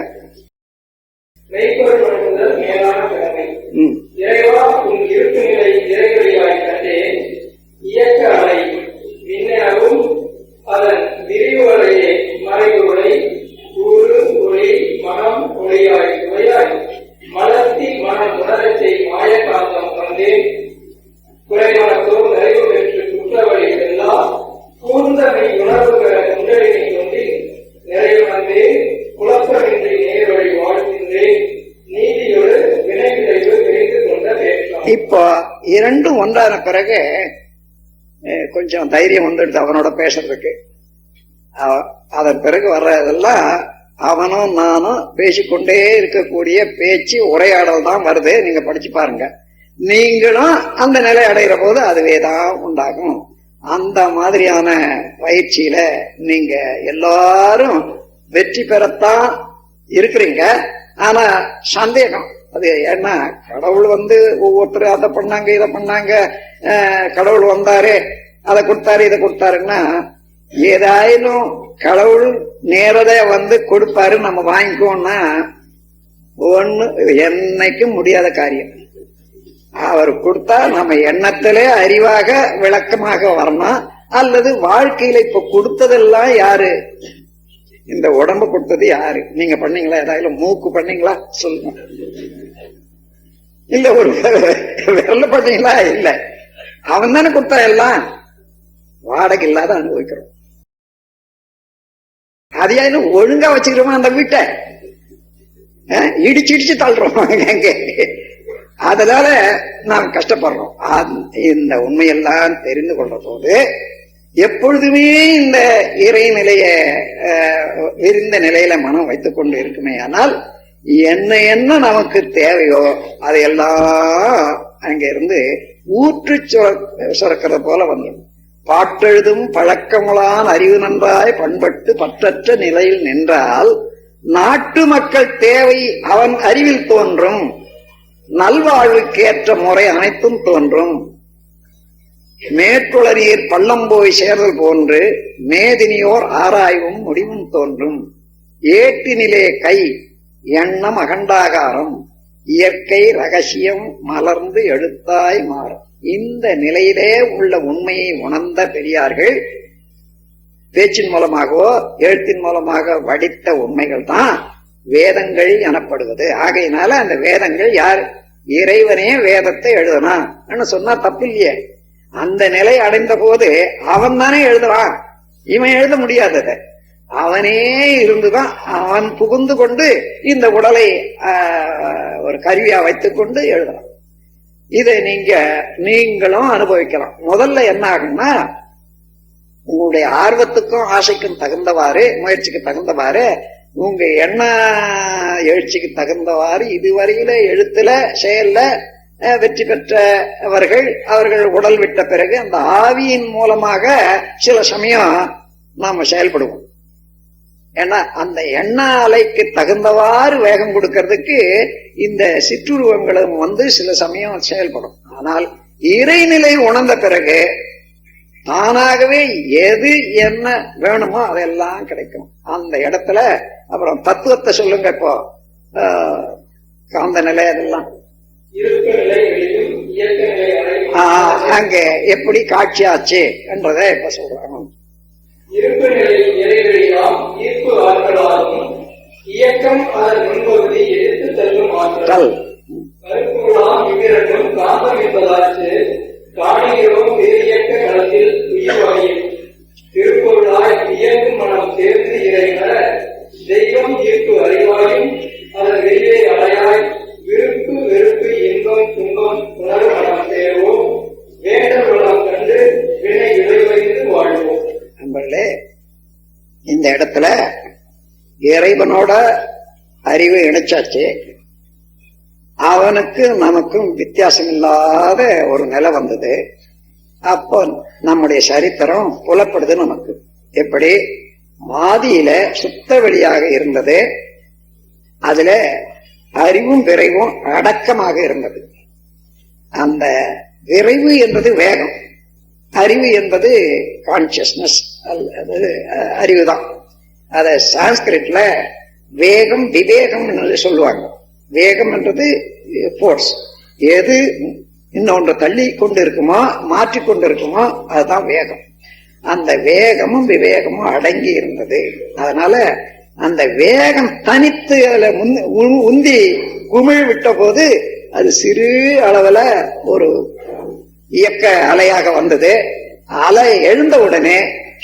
அதன் விரிவுரையே மறைவுரை ஊறு ஒளி மனம் ஒளியாய் சுவையாய் மலர்த்தி மனம் உணரச்சை மாயக்காந்தம் வந்தேன் குறைமனத்தோடு நிறைவு பெற்று குற்றவழி எல்லாம் கூர்ந்தமை உணர்வு பெற முன்னெடுமை கொண்டில் நிறைவு வந்தேன் குழப்பமின்றி நேர்வழி வாழ்கின்றேன் நீதியோடு வினை விளைவு தெரிந்து கொண்ட பேற்றம். இப்போ இரண்டும் ஒன்றான பிறகு கொஞ்சம் தைரியம் வந்துடுது அவனோட பேசுறதுக்கு. அதன் பிறகு வர்றதெல்லாம் அவனும் நானும் பேசிக்கொண்டே இருக்கக்கூடிய பேச்சு உரையாடல் தான் வருது. நீங்க படிச்சு பாருங்க. நீங்களும் அந்த நிலை அடைகிற போது அதுவேதான் உண்டாகும். அந்த மாதிரியான பயிற்சியில நீங்க எல்லாரும் வெற்றி பெறத்தான் இருக்கிறீங்க. ஆனா சந்தேகம் அது ஏன்னா கடவுள் ஒவ்வொருத்தரும் அதை பண்ணாங்க இதை பண்ணாங்க, கடவுள் வந்தாரு அதை கொடுத்தாரு இதை கொடுத்தாருன்னா ஏதாயிலும் கடவுள் நேரத கொடுப்பாரு நம்ம வாங்கிக்கோன்னா ஒண்ணு என்னைக்கும் முடியாத காரியம். அவர் கொடுத்தா நம்ம எண்ணத்திலே அறிவாக விளக்கமாக வரணும். அல்லது வாழ்க்கையில இப்ப கொடுத்ததெல்லாம் யாரு, இந்த உடம்பு கொடுத்தது யாரு? நீங்க பண்ணீங்களா? ஏதாவது மூக்கு பண்ணீங்களா சொல்லுங்க. இல்ல ஒரு விரல பண்ணீங்களா? இல்ல, அவன் தானே கொடுத்தா. எல்லாம் வாடகை இல்லாத அனுபவிக்கிறோம். அதையாயினும் ஒழுங்கா வச்சுக்கிறோமா அந்த வீட்டை? இடிச்சு இடிச்சு தள்ளுறோம் எங்க. அதனால நாம் கஷ்டப்படுறோம். இந்த உண்மையெல்லாம் தெரிந்து கொள்ற போது எப்பொழுதுமே இந்த இறை நிலைய விரிந்த நிலையில மனம் வைத்துக் கொண்டு இருக்குமே. ஆனால் என்ன என்ன நமக்கு தேவையோ அதையெல்லாம் அங்க இருந்து ஊற்று சுரக்கிறது போல வந்துடும். பாட்டெழுதும் பழக்கமுளான் அறிவு நன்றாய் பண்பட்டு பற்றற்ற நிலையில் நின்றால் நாட்டு மக்கள் தேவை அவன் அறிவில் தோன்றும். நல்வாழ்வுக்கேற்ற முறை அனைத்தும் தோன்றும். மேற்றுள நீர் பள்ளம் போய் சேர்தல் போன்று மேதினியோர் ஆராய்வும் முடிவும் தோன்றும். ஏட்டினிலே கை எண்ணம் அகண்டாகாரம் இயற்கை ரகசியம் மலர்ந்து எழுத்தாய் மாறும். இந்த நிலையிலே உள்ள உண்மையை உணர்ந்த பெரியார்கள் பேச்சின் மூலமாகவோ எழுத்தின் மூலமாக வடித்த உண்மைகள் தான் வேதங்கள் எனப்படுவது. ஆகையினால அந்த வேதங்கள் யார்? இறைவனே வேதத்தை எழுதணும் சொன்னா தப்பு இல்லையே. அந்த நிலை அடைந்த போது அவன் தானே எழுதுவான், இவன் எழுத முடியாதத. அவனே இருந்துதான் அவன் புகுந்து கொண்டு இந்த உடலை ஒரு கருவியா வைத்துக் கொண்டு எழுதலாம். இதை நீங்களும் அனுபவிக்கலாம். முதல்ல என்ன ஆகும்னா, உங்களுடைய ஆர்வத்துக்கும் ஆசைக்கும் தகுந்தவாறு, முயற்சிக்கு தகுந்தவாறு, உங்க எண்ண எழுச்சிக்கு தகுந்தவாறு இதுவரையில எழுத்துல செயல்ல வெற்றி பெற்றவர்கள் அவர்கள் உடல் விட்ட பிறகு அந்த ஆவியின் மூலமாக சில சமயம் நாம செயல்படுவோம். ஏன்னா அந்த எண்ண அலைக்கு தகுந்தவாறு வேகம் கொடுக்கறதுக்கு இந்த சிற்றுருவங்களும் சில சமயம் செயல்படும். ஆனால் இறைநிலை உணர்ந்த பிறகு தானாகவே எது என்ன வேணுமோ அதெல்லாம் கிடைக்கும் அந்த இடத்துல. அப்புறம் தத்துவத்தை சொல்லுங்க. இப்போ காந்த நிலை அதெல்லாம் அங்க எப்படி காட்சியாச்சு என்றதை இப்ப சொல்றாங்க. இருப்பு நிலையில் நிறைவெளியாம் ஈர்ப்பு ஆற்றலாகும் இயக்கம் அதன் முன்பகுதி எடுத்து செல்லும் ஆற்றல். கருப்புகளாம் இவ்விரண்டும் காந்தம் என்பதாச்சு காணிகிறோம் இயக்க களத்தில் உயிர்வாயும் திருப்பொருளாய் இயங்கும் மனம் சேர்ந்து இறைவர தெய்வம் ஈர்ப்பு அறிவாயும் அதன் வெளியே அடையாய் விருப்பு வெறுப்பு இன்பம் துன்பம் உணர்வு மனம் சேர்வோம் வேண்டல் வளம் கண்டு வினை விளைவறிந்து வாழ்வோம். நண்பர்களே, இந்த இடத்துல இறைவனோட அறிவு இணைச்சாச்சு. அவனுக்கு நமக்கும் வித்தியாசம் இல்லாத ஒரு நிலை வந்தது. அப்போ நம்முடைய சரித்திரம் புலப்படுது நமக்கு. எப்படி மாதியில சுத்த வெளியாக இருந்தது, அதுல அறிவும் விரைவும் அடக்கமாக இருந்தது. அந்த விரைவு என்பது வேகம், அறிவு என்பது கான்சியஸ்னஸ், அல்லது அறிவுதான். அத சான்ஸ்கிரிட்ல வேகம் விவேகம் என்று சொல்லுவாங்க. வேகம் என்றது போர்ஸ், எது இன்னொன்று தள்ளி கொண்டு இருக்குமோ மாற்றி கொண்டு இருக்குமோ அதுதான் வேகம். அந்த வேகமும் விவேகமும் அடங்கி இருந்தது. அதனால அந்த வேகம் தனித்து அதுல உந்தி குமிழ் விட்ட போது அது சிறு அளவுல ஒரு இயக்க அலையாக வந்தது. அலை எழுந்த உடனே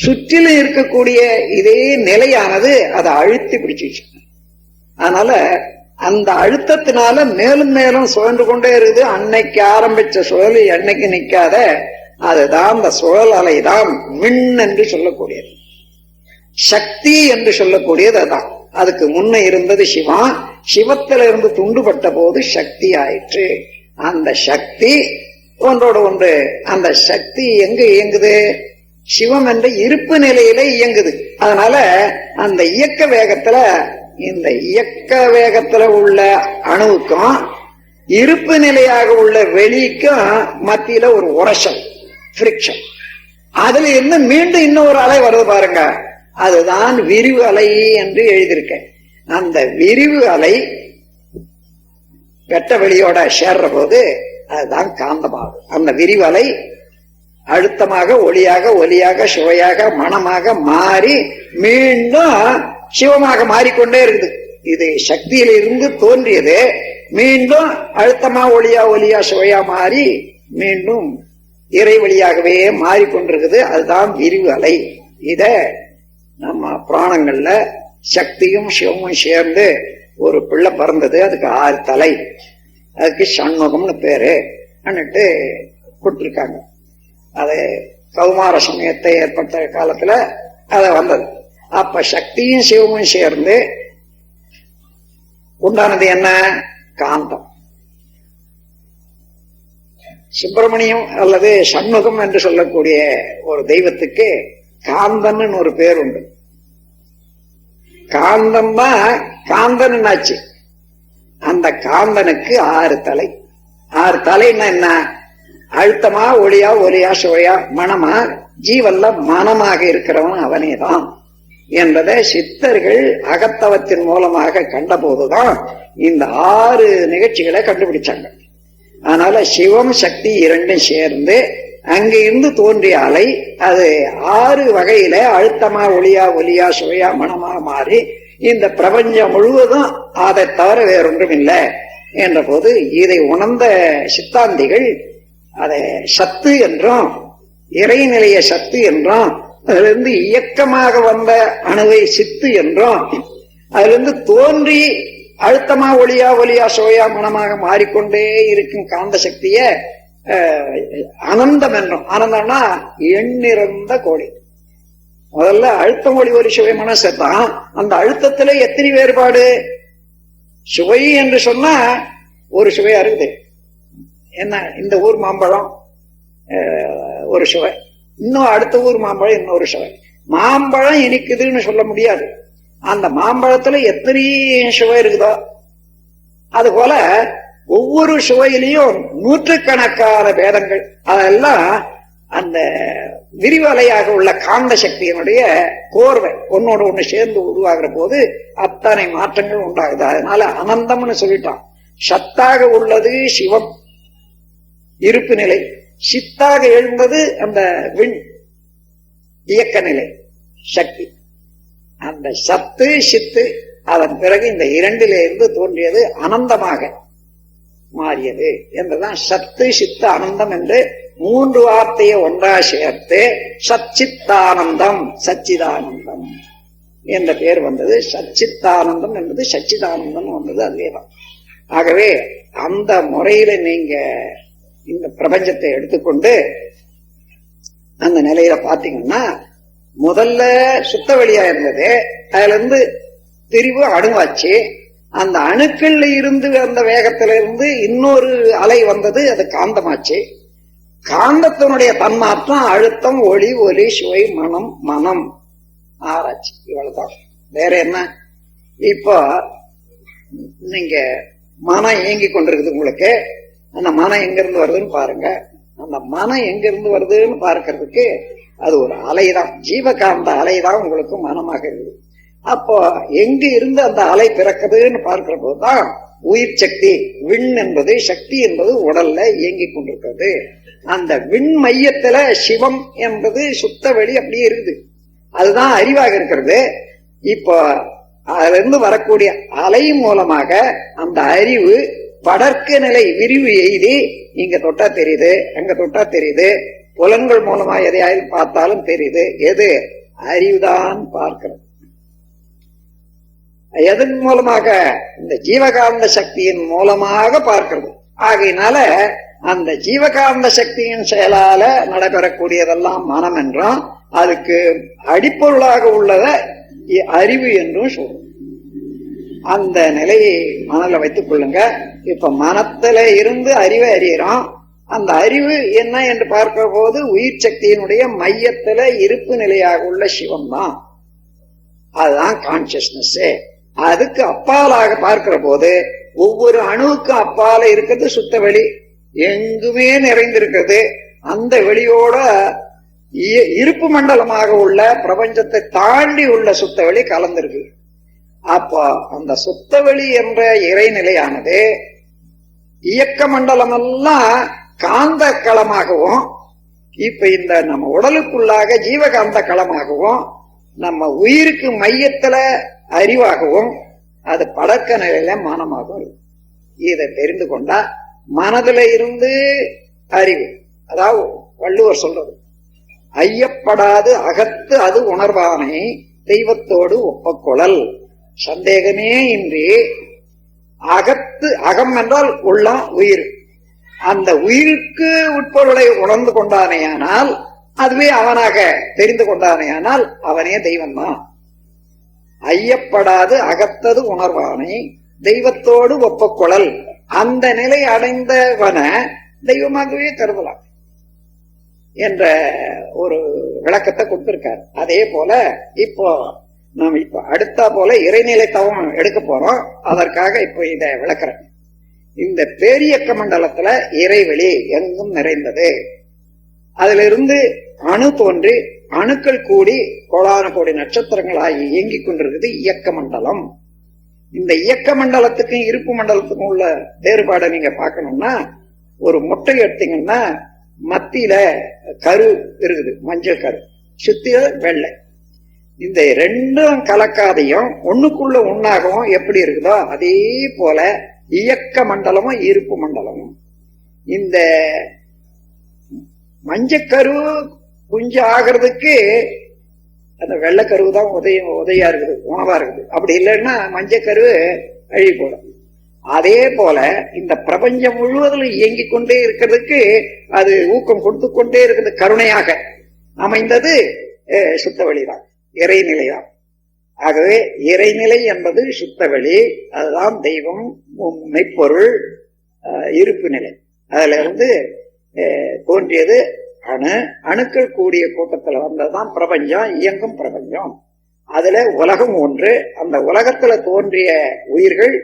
சுற்றிலும் இருக்கக்கூடிய இதே நிலையானது அதை அழுத்தி பிடிச்சிச்சு. அதனால அந்த அழுத்தத்தினால மேலும் மேலும் சுழன்று கொண்டே இருக்குது. அன்னைக்கு ஆரம்பிச்ச சுழல் என்னைக்கு நிக்காத, அதுதான் அந்த சுழல் அலைதான் மின் என்று சொல்லக்கூடியது, சக்தி என்று சொல்லக்கூடியது. அதான் அதுக்கு முன்ன இருந்தது சிவா, சிவத்தில இருந்து துண்டுபட்ட போது சக்தி ஆயிற்று. அந்த சக்தி ஒன்றோடு ஒன்று, அந்த சக்தி எங்க இயங்குது? சிவம் என்ற இருப்பு நிலையில இயங்குது. அதனால அந்த இயக்க வேகத்துல, இந்த இயக்க வேகத்துல உள்ள அணுவுக்கும் இருப்பு நிலையாக உள்ள வெளிக்கும் மத்தியில ஒரு உரசல், ஃபிரிக்ஷன். அதுல இருந்து மீண்டும் இன்னொரு அலை வருது பாருங்க, அதுதான் விரிவு அலை என்று எழுதியிருக்கேன். அந்த விரிவு அலை வெட்ட வெளியோட சேர்ற போது அதுதான் காந்தமாகும். அந்த விரிவு அலை அழுத்தமாக ஒளியாக ஒலியாக சுவையாக மனமாக மாறி மீண்டும் சிவமாக மாறிக்கொண்டே இருக்குது. இது சக்தியில இருந்து தோன்றியது, மீண்டும் அழுத்தமா ஒளியா ஒலியா சுவையா மாறி மீண்டும் இறை வழியாகவே மாறிக்கொண்டிருக்குது. அதுதான் விரிவு அலை. இத நம்ம புராணங்கள்ல சக்தியும் சிவமும் சேர்ந்து ஒரு பிள்ளை பிறந்தது, அதுக்கு 6 தலை, அதுக்கு சண்முகம்னு பேரு அன்னிட்டு கொடுத்திருக்காங்க. அது கௌமார சமயத்தை ஏற்பட்ட காலத்துல அத வந்தது. அப்ப சக்தியும் சிவமும் சேர்ந்து உண்டானது என்ன? காந்தம். சுப்பிரமணியம் அல்லது சண்முகம் என்று சொல்லக்கூடிய ஒரு தெய்வத்துக்கு காந்தன் ஒரு பேர் உண்டு. காந்தம் தான் காந்தன் ஆச்சு. அந்த காந்தனுக்கு 6 தலை. 6 தலைன்னா என்ன? அழுத்தமா, ஒளியா, ஒலியா, சுவையா, மனமா, ஜீவல்ல மனமாக இருக்கிறவன் அவனேதான் என்பதை சித்தர்கள் அகத்தவத்தின் மூலமாக கண்டபோதுதான் இந்த 6 நிகழ்ச்சிகளை கண்டுபிடிச்சாங்க. அதனால சிவம் சக்தி இரண்டும் சேர்ந்து அங்கிருந்து தோன்றிய அலை அது 6 வகையில அழுத்தமா, ஒளியா, ஒலியா, சுவையா, மனமா மாறி இந்த பிரபஞ்சம் முழுவதும் அதை தவிர வேறொன்றும் இல்லை என்ற போது இதை உணர்ந்த சித்தாந்திகள் அதை சத்து என்றும் இறைநிலைய சத்து என்றும், அதிலிருந்து இயக்கமாக வந்த அணுவை சித்து என்றும், அதிலிருந்து தோன்றி அழுத்தமா, ஒளியா, ஒலியா, சுவையா, மனமாக மாறிக்கொண்டே இருக்கும் காந்த சக்திய அனந்தம் என்றும். ஆனந்தம்னா எண்ணிறந்த கோடி. முதல்ல அழுத்தம், ஒளி, ஒலி, சுவை, மனம் சேர்த்தான். அந்த அழுத்தத்துல எத்தனை வேறுபாடு? சுவை என்று சொன்னா ஒரு சுவையா இருக்குது. என்ன, இந்த ஊர் மாம்பழம் ஒரு சுவை, இன்னும் அடுத்த ஊர் மாம்பழம் இன்னொரு சுவை. மாம்பழம் இனிக்குதுன்னு சொல்ல முடியாது. அந்த மாம்பழத்துல எத்தனை சுவை இருக்குதோ அது போல ஒவ்வொரு சுவையிலையும் நூற்றுக்கணக்கான பேதங்கள். அதெல்லாம் அந்த விரிவலையாக உள்ள காந்த சக்தியினுடைய கோர்வை ஒன்னோட ஒண்ணு சேர்ந்து உருவாகிற போது அத்தனை மாற்றங்கள் உண்டாகுது. அதனால அனந்தம்னு சொல்லிட்டான். சத்தாக உள்ளது சிவம் இருப்பு நிலை, சித்தாக எழுந்தது அந்த விண் இயக்க நிலை சக்தி. அந்த சத்து சித்து அதன் பிறகு இந்த இரண்டிலிருந்து தோன்றியது அனந்தமாக மாறியது என்றுதான் சத்து சித்து அனந்தம் என்று 3 வார்த்தையை ஒன்றா சேர்த்து சச்சித்தானந்தம், சச்சிதானந்தம் என்ற பெயர் வந்தது. சச்சித்தானந்தம் என்பது சச்சிதானந்தம் வந்தது, அதுவேதான். ஆகவே அந்த முறையில நீங்க இந்த பிரபஞ்சத்தை எடுத்துக்கொண்டு அந்த நிலையில பாத்தீங்கன்னா முதல்ல சுத்த வெளியா இருந்தது, அதுல இருந்து பிரிவு அணுவாச்சு. அந்த அணுக்கள்ல இருந்து அந்த வேகத்தில இருந்து இன்னொரு அலை வந்தது, அது காந்தமாச்சு. காந்தத்தினுடைய தன்மாற்றம் அழுத்தம், ஒளி, ஒலி, சுவை, மனம், மனம் ஆராய்ச்சி. இவ்வளவுதான், வேற என்ன? இப்போ நீங்க மனம் இயங்கி கொண்டிருக்குது. உங்களுக்கு அந்த மனம் எங்க இருந்து வருதுன்னு பாருங்க. அந்த மனம் எங்க இருந்து வருதுன்னு பார்க்கறதுக்கு அது ஒரு அலைதான், ஜீவகாந்த அலைதான் உங்களுக்கு மனமாக இருக்குது. அப்போ எங்க இருந்து அந்த அலை பிறக்குதுன்னு பார்க்கிற போதுதான் உயிர் சக்தி, விண் என்பது சக்தி என்பது உடல்ல இயங்கி கொண்டிருக்கிறது. அந்த விண் மையத்துல சிவம் என்பது சுத்த வெளி அப்படியே இருக்குது, அதுதான் அறிவாக இருக்கிறது. இப்போ அதுல இருந்து வரக்கூடிய அலை மூலமாக அந்த அறிவு படர்க்க நிலை விரிவு எய்தி இங்க தொட்டா தெரியுது, அங்க தொட்டா தெரியுது, புலன்கள் மூலமா எதையாவது பார்த்தாலும் தெரியுது. எது? அறிவுதான் பார்க்கிறது. எதன் மூலமாக? இந்த ஜீவகாந்த சக்தியின் மூலமாக பார்க்கிறது. ஆகையினால அந்த ஜீவகாந்த சக்தியின் செயலால நடைபெறக்கூடியதெல்லாம் மனம் என்றும், அதுக்கு அடிப்பொருளாக உள்ளத அறிவு என்றும் சொல்றோம். அந்த நிலையை மனதில் வைத்துக் கொள்ளுங்க. இப்ப மனத்தில இருந்து அறிவை அறியறோம். அந்த அறிவு என்ன என்று பார்க்கிற போது உயிர் சக்தியினுடைய மையத்துல இருப்பு நிலையாக உள்ள சிவம் தான், அதுதான் கான்சியஸ்னஸ். அதுக்கு அப்பாலாக பார்க்கிற போது ஒவ்வொரு அணுவுக்கும் அப்பால இருக்கிறது சுத்த வெளி, எங்குமே நிறைந்திருக்கிறது. அந்த வெளியோட இருப்பு மண்டலமாக உள்ள பிரபஞ்சத்தை தாண்டி உள்ள சுத்த வெளி கலந்திருக்கு. அப்போ அந்த சுத்த வெளி என்ற இறைநிலையானது இயக்க மண்டலம் எல்லாம் காந்த களமாகவும், இப்ப இந்த நம்ம உடலுக்குள்ளாக ஜீவகாந்த களமாகவும், நம்ம உயிருக்கு மையத்துல அறிவாகவும், அது படக்க நிலையில மனமாகவும் இருக்கும். இதை தெரிந்து கொண்டா மனதில இருந்து அறிவு, அதாவது வள்ளுவர் சொல்றது ஐயப்படாது அகத்து அது உணர்வானை தெய்வத்தோடு ஒப்பக்குழல். சந்தேகமே இன்றி அகத்து, அகம் என்றால் உள்ளம் உயிர், அந்த உயிருக்கு உட்பொருளை உணர்ந்து கொண்டானேயானால், அதுவே அவனாக தெரிந்து கொண்டானேயானால் அவனே தெய்வம் தான். ஐயப்படாது அகத்தது உணர்வானை தெய்வத்தோடு ஒப்பக்குழல், அந்த நிலை அடைந்தவன தெய்வமாகவே கருதலாம் என்ற ஒரு விளக்கத்தை கொடுத்திருக்காரு. அதே போல இப்போ நாம் இப்ப அடுத்தா போல இறைநிலை தவம் எடுக்க போறோம். அதற்காக இப்போ இதை விளக்குறேன். இந்த பேரியக்க மண்டலத்துல இறைவெளி எங்கும் நிறைந்தது. அதுல இருந்து அணு தோன்றி அணுக்கள் கூடி கோடான கோடி நட்சத்திரங்கள் ஆகி இயங்கிக் கொண்டிருக்குது இயக்க மண்டலம். இந்த இயக்க மண்டலத்துக்கும் இருப்பு மண்டலத்துக்கும் உள்ள வேறுபாடை நீங்க பார்க்கணும்னா, ஒரு முட்டை எடுத்தீங்கன்னா மத்தியில கரு இருக்குது, மஞ்சள் கரு, சுத்திய வெள்ளை. இந்த ரெண்டும் கலக்காதையும் ஒண்ணுக்குள்ள ஒன்னாகவும் எப்படி இருக்குதோ அதே போல இயக்க மண்டலமும் இருப்பு மண்டலமும். இந்த மஞ்சக்கரு குஞ்சு ஆகிறதுக்கு அந்த வெள்ளைக்கருவு தான் உதவியா இருக்குது, உணவா இருக்குது. அப்படி இல்லைன்னா மஞ்சக்கரு அழி போடும். அதே போல இந்த பிரபஞ்சம் முழுவதும் இயங்கிக் கொண்டே இருக்கிறதுக்கு அது ஊக்கம் கொடுத்து கொண்டே இருக்குது. கருணையாக அமைந்தது சுத்தவெளிதான், இறைநிலைதான். ஆகவே இறைநிலை என்பது சுத்தவெளி, அதுதான் தெய்வம், மெய்ப்பொருள், இருப்பு நிலை. அதுல இருந்து தோன்றியது அணு, அணுக்கள் கூடிய கூட்டத்துல வந்ததுதான் பிரபஞ்சம், இயங்கும் பிரபஞ்சம். அதுல உலகம் ஒன்று. அந்த உலகத்துல தோன்றிய உயிர்கள்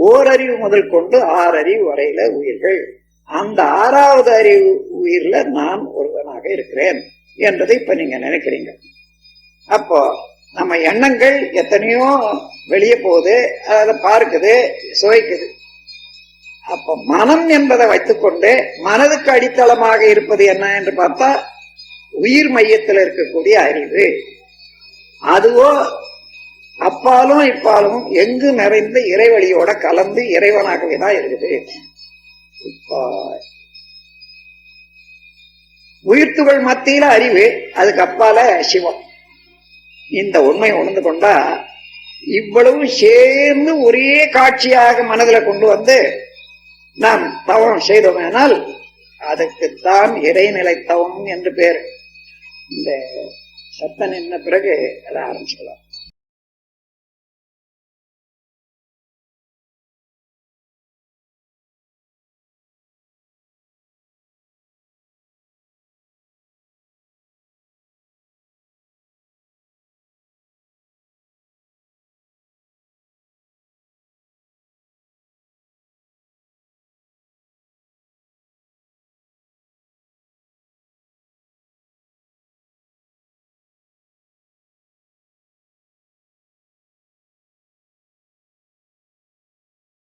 ஓரறிவு முதல் கொண்டு 6 அறிவு வரையில உயிர்கள். அந்த 6வது அறிவு உயிர்ல நான் ஒருவனாக இருக்கிறேன் என்றதை இப்ப நீங்க நினைக்கிறீங்க. அப்போ நம்ம எண்ணங்கள் எத்தனையோ வெளியே போகுது, அதை பார்க்குது, சுவைக்குது. அப்ப மனம் என்பதை வைத்துக்கொண்டு மனதுக்கு அடித்தளமாக இருப்பது என்ன என்று பார்த்தா உயிர் மையத்தில் இருக்கக்கூடிய அறிவு. அதுவோ அப்பாலும் இப்பாலும் எங்கு நிறைந்த இறைவழியோட கலந்து இறைவனாகவே தான் இருக்குது. இப்போ உயிர்த்துகள் மத்தியில அறிவு, அதுக்கு அப்பால சிவம். இந்த உண்மை உணர்ந்து கொண்டா இவ்வளவு சேர்ந்து ஒரே காட்சியாக மனதில் கொண்டு வந்து நாம் தவம் செய்தோமேனால் அதுக்குத்தான் இறைநிலை தவம் என்று பேர். இந்த சத்தம் நின்ன பிறகு அதை ஆரம்பிச்சுக்கலாம்.